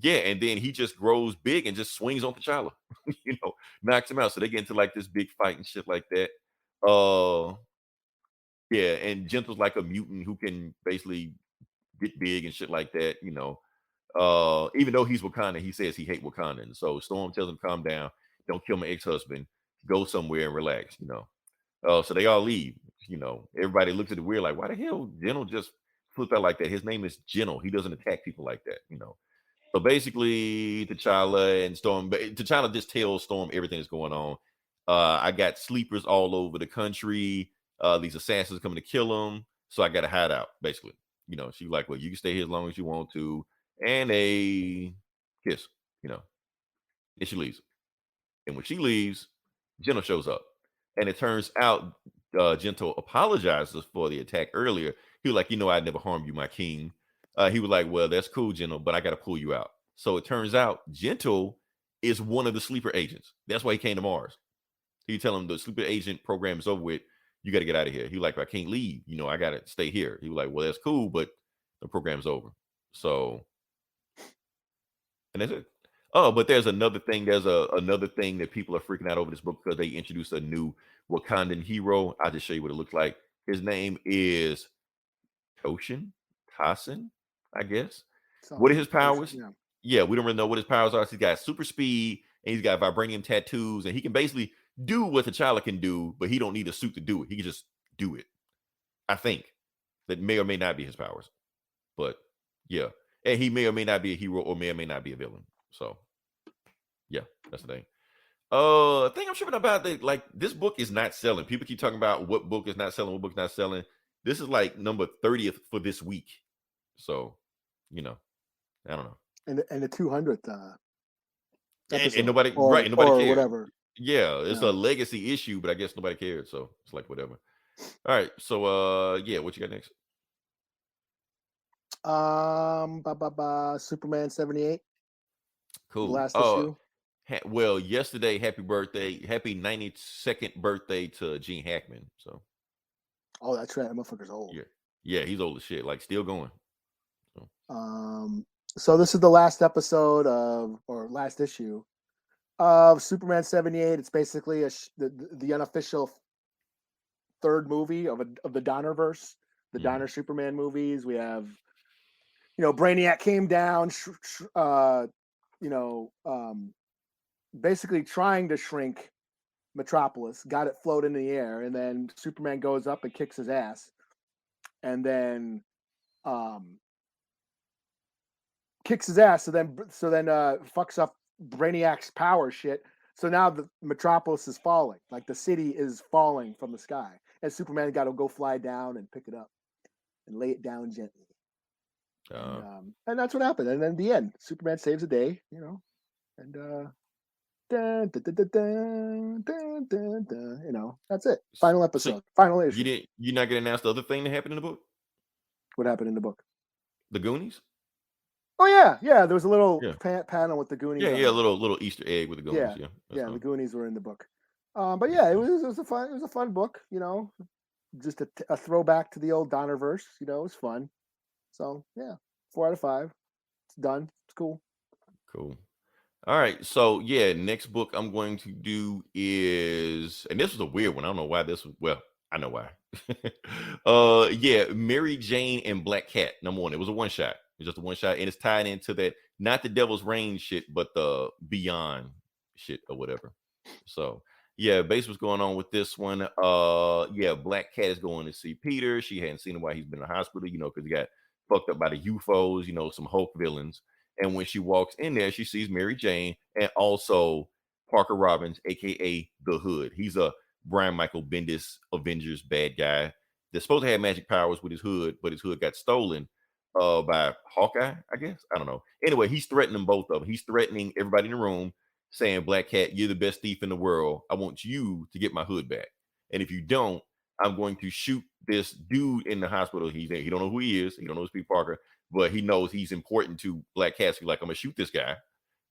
then he just grows big and just swings on T'Challa, knocks him out. So they get into like this big fight and shit like that. And Gentle's like a mutant who can basically get big and shit like that, even though he's Wakanda, he says he hates Wakanda. And so Storm tells him, calm down, don't kill my ex-husband, go somewhere and relax, so they all leave. Everybody looks at it weird, like, why the hell Gentle just flipped out like that? His name is Gentle. He doesn't attack people like that, So basically T'Challa and Storm, but T'Challa just tells Storm everything that's going on. I got sleepers all over the country. These assassins are coming to kill him, so I got to hide out, basically. She's like, well, you can stay here as long as you want to. And they kiss, and she leaves. And when she leaves, Gentle shows up. And it turns out Gentle apologizes for the attack earlier. He was like, I'd never harmed you, my king. He was like, well, that's cool, Gentle, but I got to pull you out. So it turns out Gentle is one of the sleeper agents. That's why he came to Mars. He tell him the sleeper agent program is over with. You got to get out of here. He was like, I can't leave. I got to stay here. He was like, well, that's cool, but the program's over. So, and that's it. Oh, but there's another thing. There's another thing that people are freaking out over this book because they introduced a new Wakandan hero. I'll just show you what it looks like. His name is Toshin, I guess. What are his powers? Yeah, we don't really know what his powers are. So he's got super speed and he's got vibranium tattoos, and he can basically do what T'Challa can do, but he don't need a suit to do it. He can just do it. I think that may or may not be his powers, but yeah, and he may or may not be a hero or may not be a villain. So yeah, that's the thing. Thing I'm tripping about that, like, this book is not selling. People keep talking about what book is not selling, what book's not selling. This is like number 30th for this week. So, I don't know. And the 200th and nobody cared. Whatever. Yeah, it's a legacy issue, but I guess nobody cared, so it's like whatever. All right, so what you got next? Superman 78. Cool. Last issue. Well, yesterday, happy 92nd birthday to Gene Hackman. So. Oh, that's right. That motherfucker's old. Yeah, he's old as shit. Like, still going. So this is the last episode or last issue of Superman 78. It's basically the unofficial third movie of the Donnerverse, the Donner Superman movies. We have, Brainiac came down, basically trying to shrink Metropolis, got it float in the air, and then Superman goes up and kicks his ass, and then kicks his ass. So then fucks up Brainiac's power shit. So now the Metropolis is falling. Like the city is falling from the sky, and Superman got to go fly down and pick it up and lay it down gently. And that's what happened. And then the end, Superman saves the day, you know, and dun, dun, dun, dun, dun, dun, dun, you know, that's it. Final episode, final issue. You're not gonna announce the other thing that happened in the book? What happened in the book? The Goonies? Oh yeah. There was a little panel with the Goonies. Yeah, a little Easter egg with the Goonies. The Goonies were in the book. But yeah, it was a fun book. You know, just a throwback to the old Donnerverse. You know, it was fun. So yeah, 4 out of 5. It's done. It's cool. Cool. All right. So yeah, next book I'm going to do is, and this was a weird one. I don't know why this was. Well, I know why. Mary Jane and Black Cat. Number 1. It was a one shot. It's just a one shot, and it's tied into that, not the Devil's Reign shit, but the Beyond shit or whatever. So yeah, base what's going on with this one. Black Cat is going to see Peter. She hadn't seen him while he's been in the hospital, you know, because he got fucked up by the UFOs, you know, some Hulk villains. And when she walks in there, she sees Mary Jane and also Parker Robbins, aka the Hood. He's a Brian Michael Bendis Avengers bad guy that's supposed to have magic powers with his hood, but his hood got stolen by Hawkeye, I guess. I don't know. Anyway, he's threatening both of them. He's threatening everybody in the room, saying, Black Cat, you're the best thief in the world. I want you to get my hood back. And if you don't, I'm going to shoot this dude in the hospital. He don't know who he is. He don't know Steve Parker, but he knows he's important to Black Cat. So he's like, I'm going to shoot this guy,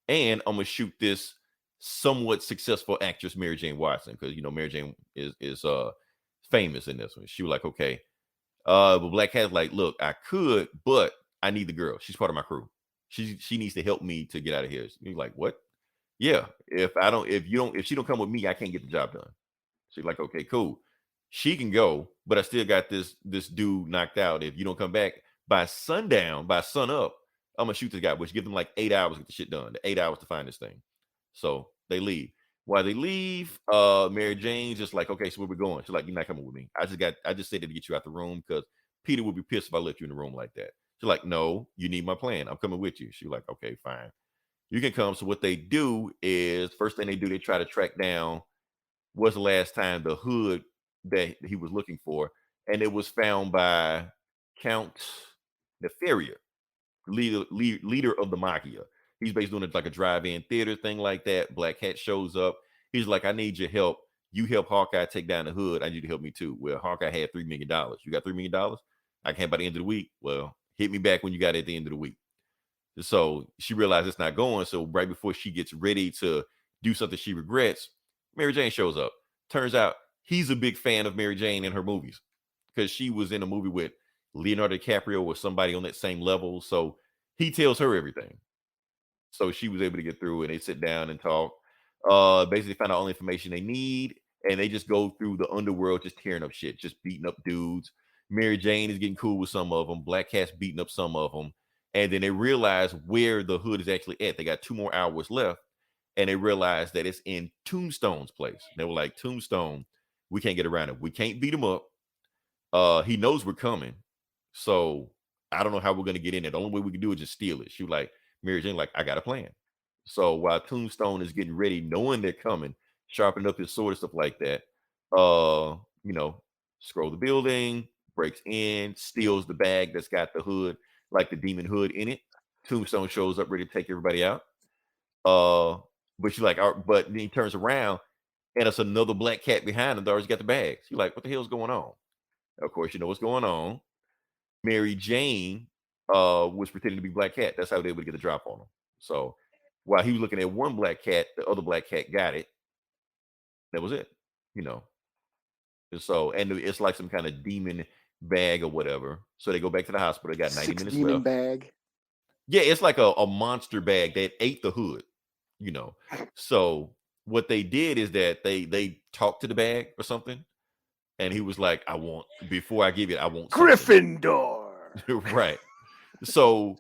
and I'm going to shoot this somewhat successful actress, Mary Jane Watson, because, you know, Mary Jane is famous in this one. She was like, okay. But Black Cat's like, look, I could, but I need the girl. She's part of my crew. She needs to help me to get out of here. He's like, what? Yeah. If she don't come with me, I can't get the job done. She's like, okay, cool. She can go, but I still got this dude knocked out. If you don't come back by sundown, by sun up, I'm gonna shoot this guy, which gives them like 8 hours to get the shit done. 8 hours to find this thing. So they leave. While they leave, Mary Jane's just like, okay, so where we going? She's like, you're not coming with me. I just said it to get you out the room because Peter would be pissed if I let you in the room like that. She's like, no, you need my plan. I'm coming with you. She's like, okay, fine. You can come. So what they do is, first thing they do, they try to track down what's the last time the hood that he was looking for. And it was found by Count Nefaria, leader of the Mafia. He's basically doing it like a drive-in theater thing like that. Black Cat shows up. He's like, I need your help. You help Hawkeye take down the hood. I need you to help me too. Well, Hawkeye had $3 million. You got $3 million? I can have by the end of the week. Well, hit me back when you got it at the end of the week. So she realized it's not going. So right before she gets ready to do something she regrets, Mary Jane shows up. Turns out he's a big fan of Mary Jane in her movies because she was in a movie with Leonardo DiCaprio or somebody on that same level. So he tells her everything. So she was able to get through, and they sit down and talk. Basically find out all the information they need, and they just go through the underworld, just tearing up shit, just beating up dudes. Mary Jane is getting cool with some of them. Black Cat's beating up some of them. And then they realize where the hood is actually at. They got 2 more hours left, and they realize that it's in Tombstone's place. They were like, Tombstone, we can't get around it. We can't beat him up. He knows we're coming. So I don't know how we're going to get in there. The only way we can do is just steal it. She was like, Mary Jane, like, I got a plan. So while Tombstone is getting ready, knowing they're coming, sharpening up his sword and stuff like that, scroll the building, breaks in, steals the bag that's got the hood, like the demon hood in it. Tombstone shows up ready to take everybody out. But she's like, but then he turns around and it's another Black Cat behind him that already got the bags. She's like, what the hell's going on? Of course, you know what's going on. Mary Jane was pretending to be Black Cat. That's how they were able to get the drop on him. So while he was looking at one Black Cat, the other Black Cat got it. That was it, you know. And so, and it's like some kind of demon bag or whatever. So they go back to the hospital. They got 90 minutes demon left. Bag. Yeah, it's like a monster bag that ate the hood, you know. So what they did is that they talked to the bag or something. And he was like, before I give it, I want something. Gryffindor. Right. So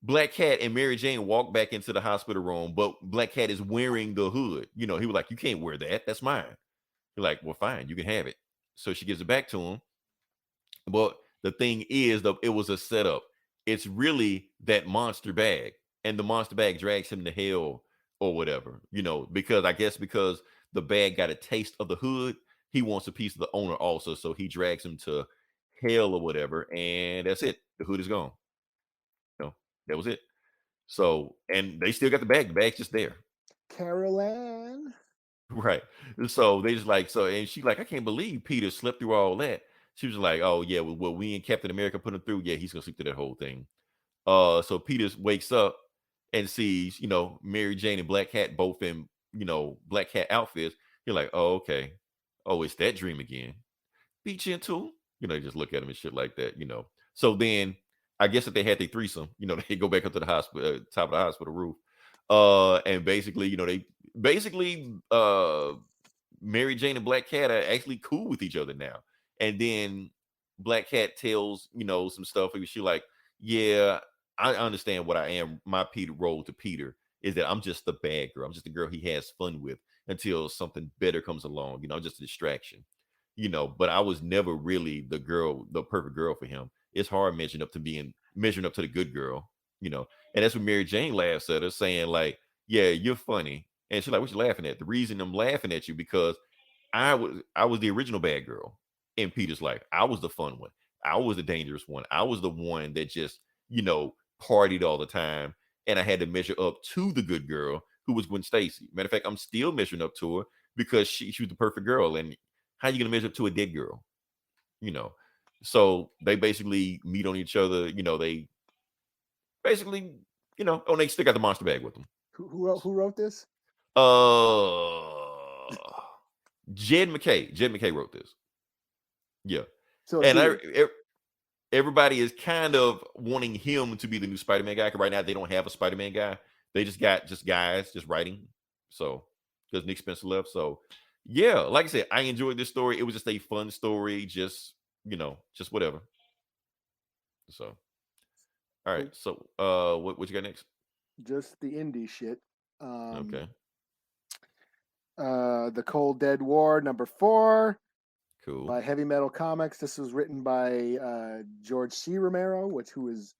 Black Cat and Mary Jane walk back into the hospital room, but Black Cat is wearing the hood. You know, he was like, you can't wear that. That's mine. You're like, well, fine, you can have it. So she gives it back to him. But the thing is, it was a setup. it's really that monster bag, and the monster bag drags him to hell or whatever, because I guess because the bag got a taste of the hood, he wants a piece of the owner also, so he drags him to hell or whatever, and that's it. The hood is gone. That was it. So, and they still got the bag. The bag's just there. Carol Ann. Right. So they just like, so, and she like, I can't believe Peter slept through all that. She was like, oh yeah, well, we and Captain America put him through. Yeah, he's gonna sleep through that whole thing. So Peter wakes up and sees, Mary Jane and Black Cat both in, Black Cat outfits. You're like, oh, okay. Oh, it's that dream again. Be gentle. Just look at him and shit like that, So then I guess if they had their threesome, they go back up to the hospital, top of the hospital roof. And basically, they basically Mary Jane and Black Cat are actually cool with each other now. And then Black Cat tells, some stuff. She like, yeah, I understand what I am. My Peter role to Peter is that I'm just the bad girl. I'm just the girl he has fun with until something better comes along. I'm just a distraction. But I was never really the perfect girl for him. It's hard measuring up to the good girl, and that's when Mary Jane laughs at her, saying like, yeah, you're funny. And she's like, what you laughing at? The reason I'm laughing at you because I was the original bad girl in Peter's life. I was the fun one. I was the dangerous one. I was the one that just, partied all the time. And I had to measure up to the good girl who was Gwen Stacy. Matter of fact, I'm still measuring up to her because she was the perfect girl. And how you gonna measure up to a dead girl? So they basically meet on each other. They basically, oh, they still got the monster bag with them. Who wrote this? Jed McKay. Jed McKay wrote this. Yeah. So and everybody is kind of wanting him to be the new Spider-Man guy. Because right now they don't have a Spider-Man guy. They just got guys writing. So because Nick Spencer left. So yeah, like I said, I enjoyed this story. It was just a fun story. Just whatever. So all right. So what you got next? Just the indie shit. Okay. The Cold Dead War #4. Cool. By Heavy Metal Comics. This was written by George C. Romero, who is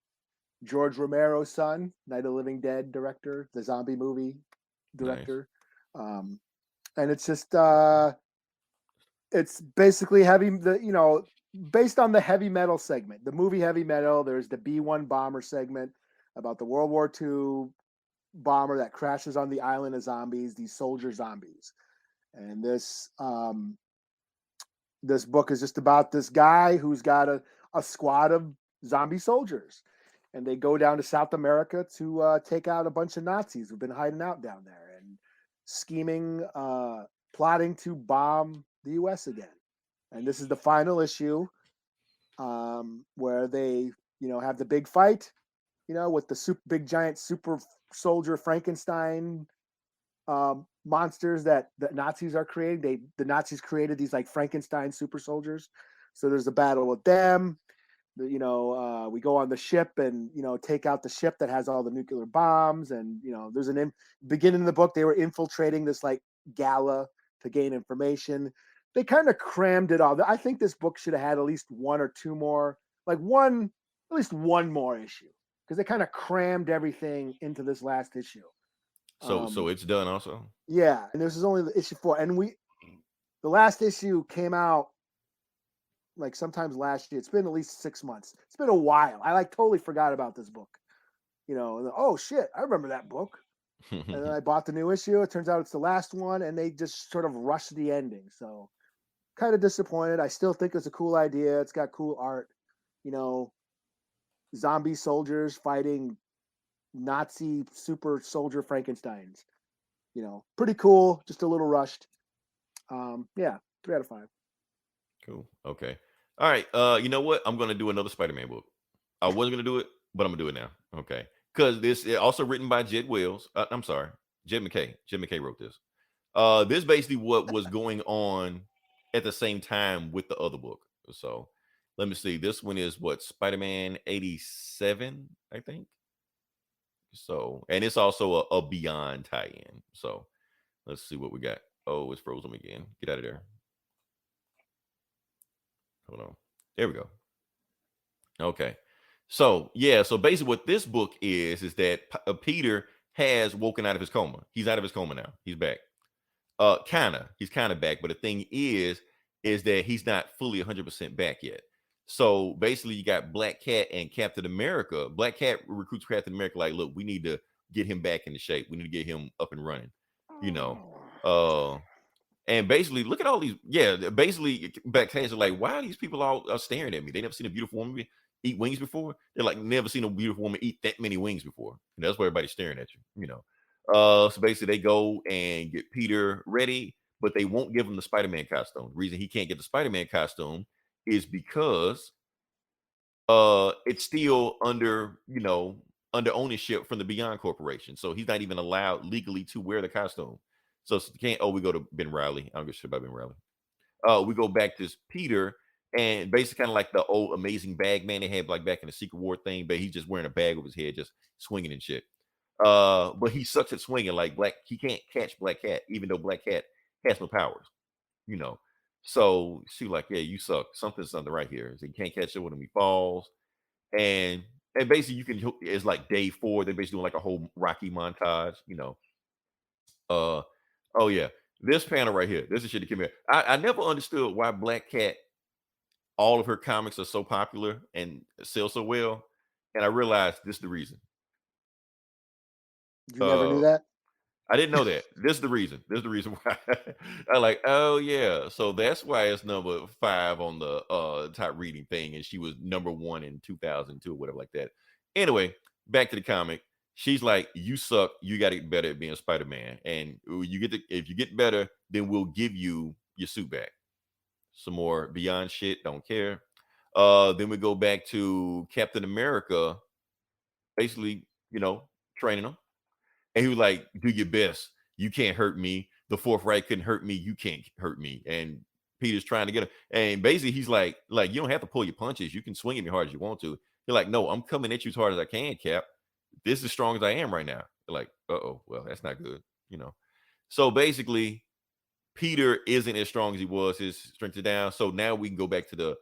George Romero's son, Night of the Living Dead director, the zombie movie director. Nice. And it's just it's basically based on the heavy metal segment. The movie Heavy Metal, there's the B-1 bomber segment about the World War II bomber that crashes on the island of zombies, these soldier zombies. And this book is just about this guy who's got a squad of zombie soldiers. And they go down to South America to take out a bunch of Nazis who've been hiding out down there and scheming, plotting to bomb the U.S. again. And this is the final issue where they, have the big fight, with the big giant super soldier Frankenstein monsters that the Nazis are creating. The Nazis created these like Frankenstein super soldiers. So there's a battle with them. We go on the ship and, take out the ship that has all the nuclear bombs. And, there's beginning of the book, they were infiltrating this like gala to gain information. They kind of crammed it all. I think this book should have had at least one or two more, at least one more issue, because they kind of crammed everything into this last issue. So it's done also? Yeah. And this is only the issue 4. And the last issue came out like sometimes last year. It's been at least 6 months. It's been a while. I totally forgot about this book, and oh shit, I remember that book. And then I bought the new issue. It turns out it's the last one, and they just sort of rushed the ending. So kind of disappointed. I still think it's a cool idea. It's got cool art, zombie soldiers fighting Nazi super soldier Frankensteins, pretty cool. Just a little rushed. Yeah, 3 out of 5. Cool. Okay. All right. You know what? I'm gonna do another Spider-Man book. I wasn't gonna do it, but I'm gonna do it now. Okay. Because this is also written by Jed Wells. I'm sorry, Jed McKay. Jed McKay wrote this. This is basically what was going on at the same time with the other book. So let me see. This one is what, Spider-Man 87, I think. So, and it's also a Beyond tie-in. So let's see what we got. Oh, it's frozen again. Get out of there. Hold on. There we go. Okay. So basically what this book is that Peter has woken out of his coma. He's out of his coma now. He's back. He's kind of back, but the thing is that he's not fully 100% back yet. So basically you got Black Cat and Captain America. Black Cat recruits Captain America like, look, we need to get him back into shape. We need to get him up and running, and basically look at all these. Yeah, basically Black Cat's like, why are these people all staring at me? They never seen a beautiful woman eat wings before. They're like, never seen a beautiful woman eat that many wings before. And that's why everybody's staring at you, So basically they go and get Peter ready, but they won't give him the Spider-Man costume. The reason he can't get the Spider-Man costume is because it's still under ownership from the Beyond Corporation. So he's not even allowed legally to wear the costume. So we go to Ben Reilly. I don't give a shit about Ben Reilly. We go back to Peter, and basically kind of like the old Amazing Bag Man they had like back in the Secret War thing, but he's just wearing a bag over his head, just swinging and shit. But he sucks at swinging. Like he can't catch Black Cat, even though Black Cat has no powers, So she like, yeah, you suck. Something's right here. So he can't catch it when he falls, and basically it's like day 4. They're basically doing like a whole Rocky montage, Oh yeah, this panel right here. This is shit that came here. I never understood why Black Cat, all of her comics are so popular and sell so well, and I realized this is the reason. You never knew that? I didn't know that. This is the reason. This is the reason why. I'm like, oh yeah, so that's why it's number 5 on the top reading thing, and she was number 1 in 2002 or whatever like that. Anyway, back to the comic. She's like, you suck. You got to get better at being Spider-Man, and if you get better, then we'll give you your suit back. Some more Beyond shit. Don't care. Then we go back to Captain America, basically, training him. And he was like, do your best. You can't hurt me. The Fourth Reich couldn't hurt me. You can't hurt me. And Peter's trying to get him. And basically he's like, you don't have to pull your punches. You can swing at me hard as you want to. You're like, no, I'm coming at you as hard as I can, Cap. This is as strong as I am right now. They're like, well, that's not good. So basically Peter isn't as strong as he was. His strength is down. So now we can go back to the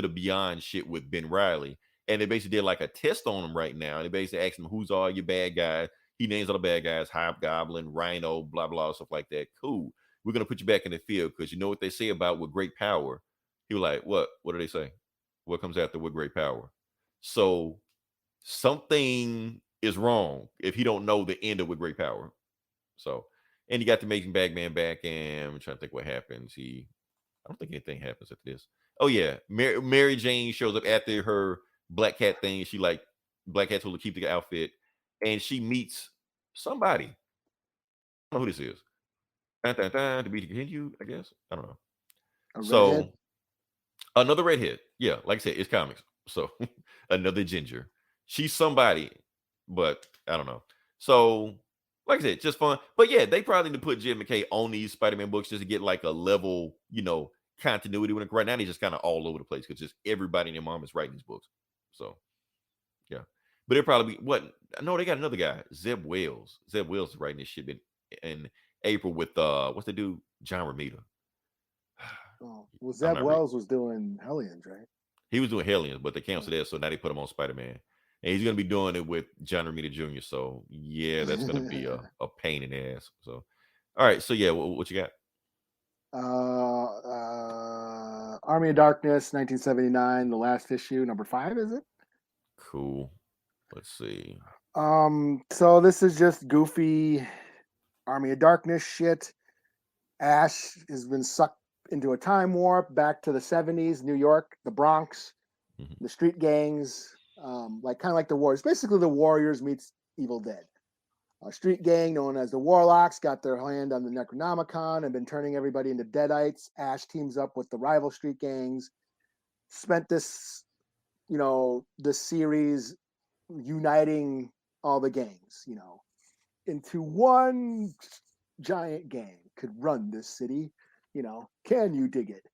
Beyond shit with Ben Reilly. And they basically did like a test on him right now. And they basically asked him, who's all your bad guys? He names all the bad guys, Hobgoblin, Rhino, blah, blah, stuff like that. Cool. We're going to put you back in the field because you know what they say about with great power. He was like, what? What do they say? What comes after with great power? So something is wrong if he don't know the end of with great power. So, and you got the Amazing Bagman back, and I'm trying to think what happens. I don't think anything happens after this. Oh, yeah. Mary Jane shows up after her Black Cat thing. She like, Black Cat told her to keep the outfit. And she meets somebody. I don't know who this is. To be continued, I guess. I don't know. So another redhead. Yeah, like I said, it's comics. So another ginger. She's somebody, but I don't know. So, like I said, just fun. But yeah, they probably need to put Jed McKay on these Spider-Man books just to get like a level, continuity. When right now, they're just kind of all over the place because just everybody and their mom is writing these books. So, yeah. But it'll probably be what? No, they got another guy, Zeb Wells. Zeb Wells is writing this shit in April with what's the dude? John Romita. Oh, well, Zeb Wells was doing Hellions, right? He was doing Hellions, but they canceled that, so now they put him on Spider-Man. And he's gonna be doing it with John Romita Jr. So yeah, that's gonna be a pain in the ass. So all right, so yeah, what you got? Army of Darkness, 1979, the last issue, number 5, is it? Cool. Let's see. So this is just goofy Army of Darkness shit. Ash has been sucked into a time warp back to the 70s, New York, the Bronx, the street gangs, like kind of like the Warriors. Basically, the Warriors meets Evil Dead. A street gang known as the Warlocks got their hand on the Necronomicon and been turning everybody into Deadites. Ash teams up with the rival street gangs. Spent this, this series uniting all the gangs, into one giant gang could run this city. Can you dig it?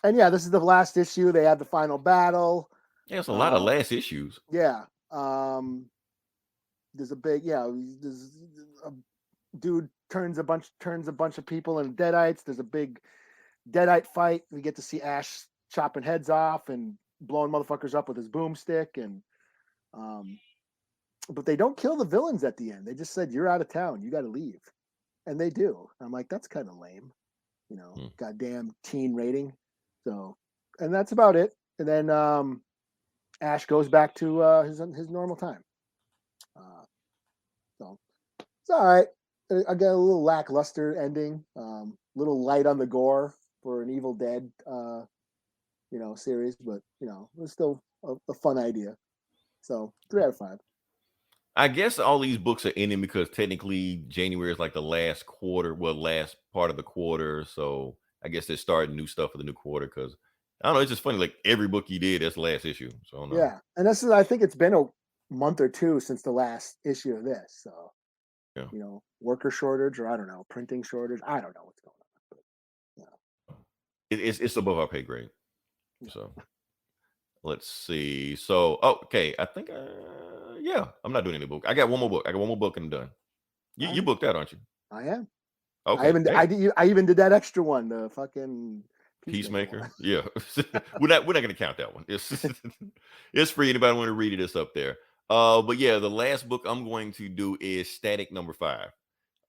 And yeah, this is the last issue. They have the final battle. Yeah, it's a lot of last issues. Yeah. There's a big, there's a dude turns a bunch of people into Deadites. There's a big Deadite fight. We get to see Ash chopping heads off and blowing motherfuckers up with his boomstick, and but they don't kill the villains at the end. They just said, "You're out of town. You got to leave," and they do. I'm like, that's kind of lame, Goddamn teen rating. So, and that's about it. And then Ash goes back to his normal time. So it's all right. I got a little lackluster ending, little light on the gore for an Evil Dead, series, but it was still a fun idea. So 3 out of 5. I guess all these books are ending because technically January is like the last part of the quarter. So I guess they're starting new stuff for the new quarter because I don't know. It's just funny. Like every book you did, that's the last issue. So I don't know. Yeah, and I think it's been a month or two since the last issue of this. So yeah. Worker shortage, or I don't know, printing shortage. I don't know what's going on. But, it's above our pay grade. So let's see. So okay, I think I'm not doing any book. I got one more book. And I'm done. You booked that, aren't you? I am. Okay. I even did that extra one, the fucking Peacemaker. Yeah. we're not gonna count that one. It's free. Anybody want to read it, it's up there. But yeah, the last book I'm going to do is Static number 5.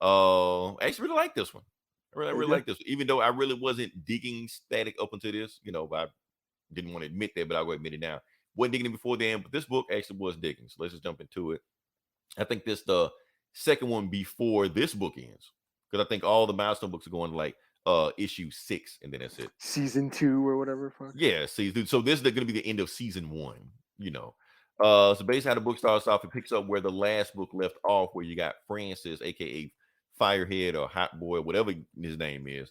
I actually really like this one. I really like this one. Even though I really wasn't digging Static up until this, I didn't want to admit that, but I'll go admit it now. Wasn't digging it before then, but this book actually was digging. So let's just jump into it. I think this the second one before this book ends. Because I think all the milestone books are going to like issue 6, and then that's it. Season 2 or whatever. Yeah, season. So this is going to be the end of season 1. So basically how the book starts off, it picks up where the last book left off, where you got Francis, aka Firehead or Hot Boy, whatever his name is.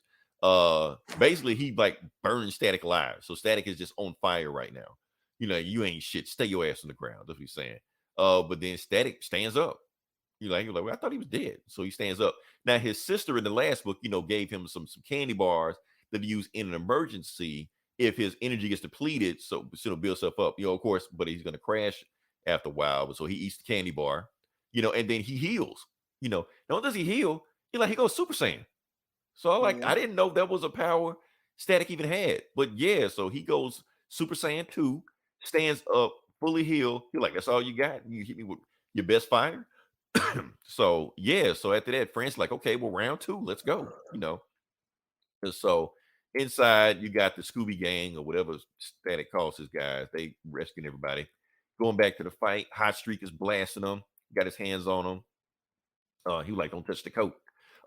Basically he like burns Static alive. So Static is just on fire right now. You ain't shit. Stay your ass on the ground. That's what he's saying. But then Static stands up. You're like, well, I thought he was dead. So he stands up. Now his sister in the last book, gave him some candy bars that he used in an emergency if his energy gets depleted, so it'll build stuff up. Of course, but he's gonna crash after a while. But so he eats the candy bar, and then he heals. Not only does he heal, he goes Super Saiyan. So I didn't know that was a power Static even had. But yeah, so he goes Super Saiyan 2, stands up, fully healed. You're like, that's all you got? You hit me with your best fire? So yeah, so after that, Frank's like, okay, well, round 2, let's go. And so inside, you got the Scooby Gang or whatever Static calls his guys. They rescuing everybody. Going back to the fight, Hot Streak is blasting them. Got his hands on them. He was like, don't touch the coat.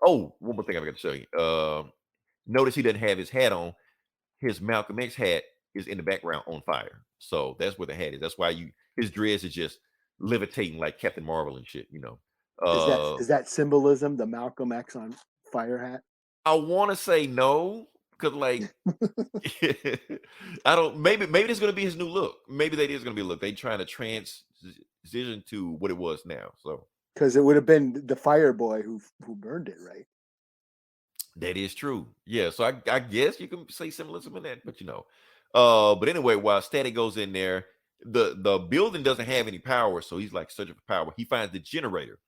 Oh, one more thing I got to show you. Notice he doesn't have his hat on. His Malcolm X hat is in the background on fire. So that's where the hat is. That's why his dreads is just levitating like Captain Marvel and shit, Is that symbolism, the Malcolm X on fire hat? I want to say no, because like I don't. Maybe this is gonna be his new look. Maybe that is gonna be a look. They trying to transition to what it was now. So because it would have been the fire boy who burned it, right? That is true. Yeah. So I guess you can say symbolism in that, but but anyway, while Static goes in there, the building doesn't have any power, so he's like searching for power. He finds the generator,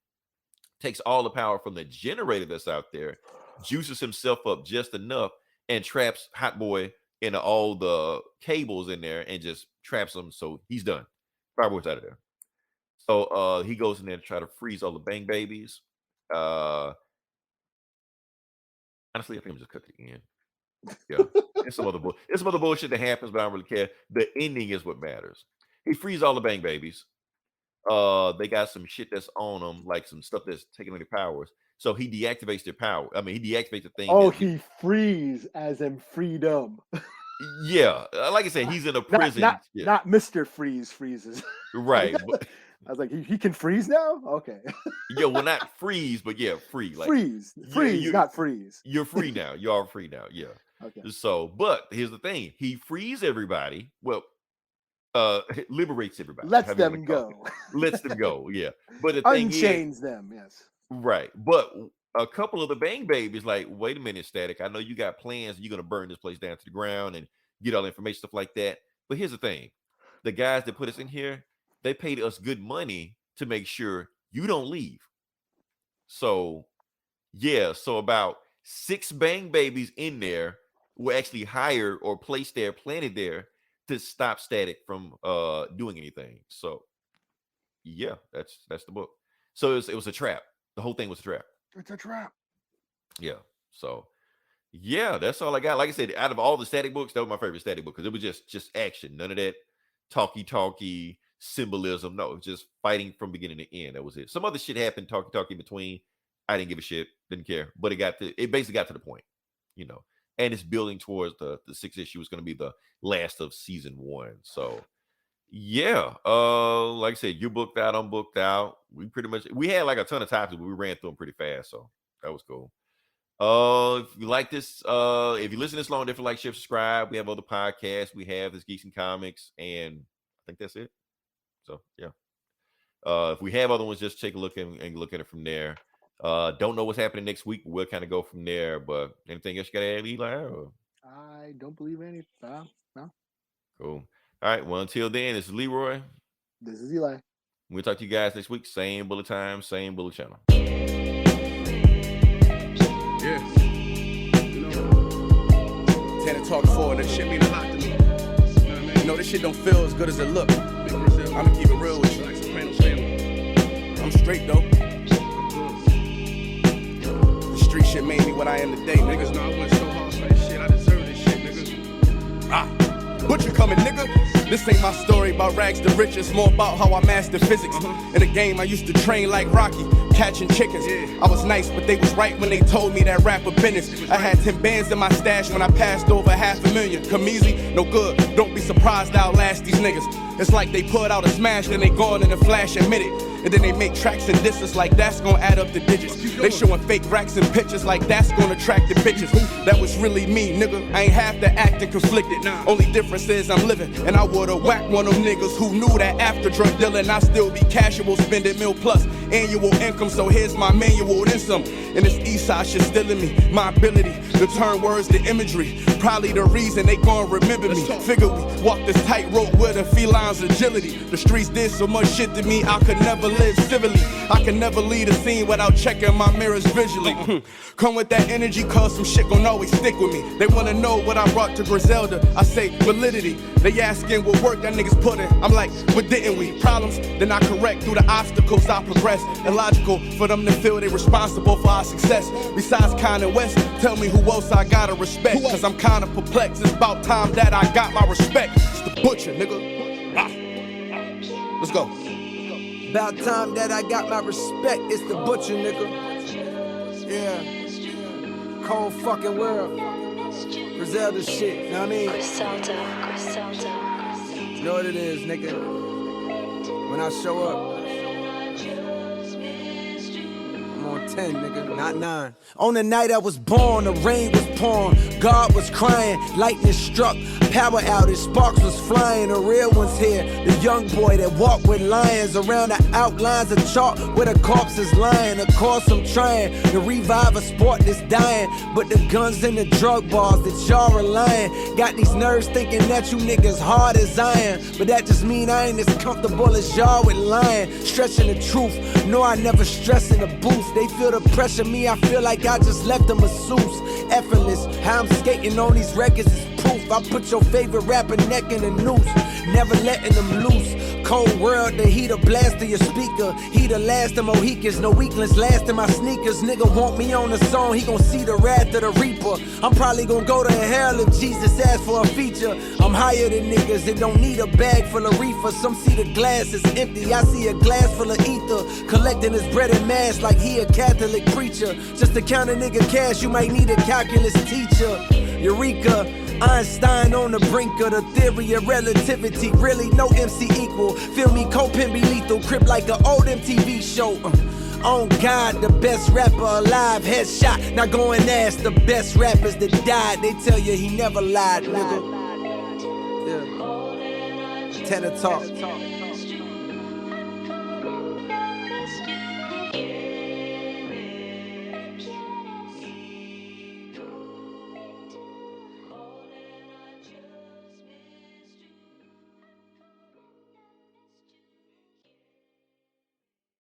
takes all the power from the generator that's out there, juices himself up just enough, and traps Hot Boy into all the cables in there and just traps him. So he's done. Fireboy's out of there. So he goes in there to try to freeze all the Bang Babies. Honestly, I think I'm just cut to the end. Yeah. It's some other bullshit that happens, but I don't really care. The ending is what matters. He frees all the Bang Babies. They got some shit that's on them, like some stuff that's taking away their powers. So he deactivates their power. I mean, he deactivates the thing. Oh, he frees as in freedom. Yeah, like I said, he's in a prison. Not Mr. Freeze freezes. Right. But, I was like, he can freeze now? Okay. Yeah, well, not freeze, but yeah, free. Like freeze, not freeze. You're free now. You are free now. Yeah. Okay. So, but here's the thing: he frees everybody. Well, liberates everybody. Lets them go. Lets them go. Yeah. But the thing unchains them. Yes. Right. But a couple of the Bang Babies, like, wait a minute, Static. I know you got plans. You're gonna burn this place down to the ground and get all the information, stuff like that. But here's the thing: the guys that put us in here, they paid us good money to make sure you don't leave. So, yeah. So about 6 Bang Babies in there were actually hired or placed there, planted there to stop Static from doing anything. So yeah, that's the book. So it was a trap. The whole thing was a trap. It's a trap. Yeah. So yeah, that's all I got. Like I said, out of all the Static books, that was my favorite Static book because it was just action. None of that talky symbolism. No, it was just fighting from beginning to end. That was it. Some other shit happened, talky in between. I didn't give a shit, didn't care. But it basically got to the point, you know. And it's building towards the 6th issue is going to be the last of season 1. So yeah, like I said, you booked out, I'm booked out. We had like a ton of topics, but we ran through them pretty fast, so that was cool. If you like this, if you listen this long, definitely like, share, subscribe. We have other podcasts. We have this Geeks and Comics, and I think that's it. So yeah. If we have other ones, just take a look and look at it from there. Don't know what's happening next week. We'll kind of go from there. But anything else you got to add, Eli? Or? I don't believe any. No. Cool. All right. Well, until then, this is Leroy. This is Eli. We'll talk to you guys next week. Same bullet time, same bullet channel. Yeah. You know, Tanner talk forward. That shit mean a lot to me. You know what I mean? You know, this shit don't feel as good as it look. I'ma keep it real with you. Like Sopranos family. I'm straight though. The street shit made me what I am today. Niggas know I went so hard for this shit. I deserve this shit, niggas. Butcher coming, nigga. This ain't my story about rags to riches, more about how I mastered physics. In the game, I used to train like Rocky, catching chickens. I was nice, but they was right when they told me that rapper business. I had 10 bands in my stash when I passed over $500,000. Come easy, no good. Don't be surprised I'll last these niggas. It's like they put out a smash, then they gone in a flash, admit it. And then they make tracks and disses like that's gonna add up the digits. They showing fake racks and pictures like that's gonna attract the bitches. That was really me, nigga. I ain't have to act and conflicted. Only difference is I'm living, and I would've whacked one of them niggas who knew that after drug dealing I still be casual, spending $1 million plus annual income. So here's my manual, then some. And this east side shit still in me. My ability to turn words to imagery, probably the reason they gon' remember me. Figure we walk this tightrope with a feline's agility. The streets did so much shit to me I could never live civilly. I can never lead a scene without checking my mirrors visually. Come with that energy, cause some shit gon' always stick with me. They wanna know what I brought to Griselda. I say validity. They asking what work that niggas put in. I'm like, what didn't we? Problems, then I correct through the obstacles I progress. Illogical for them to feel they responsible for our success. Besides Kanye West, tell me who else I gotta respect. Cause I'm kinda perplexed. It's about time that I got my respect. It's the Butcher, nigga. Let's go. About time that I got my respect. It's the Butcher, nigga. Yeah. Cold fucking world. Griselda shit, you know what I mean? Griselda. You know what it is, nigga. When I show up, I'm on 10, nigga, not 9. On the night I was born, the rain was pouring, God was crying, lightning struck, power outage, sparks was flying. The real one's here, the young boy that walked with lions around the outlines of chalk where the corpse is lying. Of course I'm trying to revive a sport that's dying, but the guns and the drug bars that y'all relying got these nerves thinking that you niggas hard as iron. But that just mean I ain't as comfortable as y'all with lying, stretching the truth. No, I never stress in the booth. They feel the pressure, me, I feel like I just left a masseuse. Effortless, how I'm skating on these records is proof. I put your favorite rapper neck in a noose, never letting them loose. Cold world, the heater blast to your speaker. He the last of Mohicans, no weaklings last in my sneakers. Nigga want me on the song, he gon' see the wrath of the reaper. I'm probably gon' go to hell if Jesus asks for a feature. I'm higher than niggas that don't need a bag full of reefer. Some see the glass is empty, I see a glass full of ether. Collecting his bread and mass like he a Catholic preacher. Just to count a nigga cash, you might need a calculus teacher. Eureka, Einstein on the brink of the theory of relativity. Really no MC equal. Feel me, co-pin be lethal. Crip like an old MTV show. On God, the best rapper alive. Headshot, now go and ask the best rappers that died. They tell you he never lied, nigga. Yeah. Tanner talk.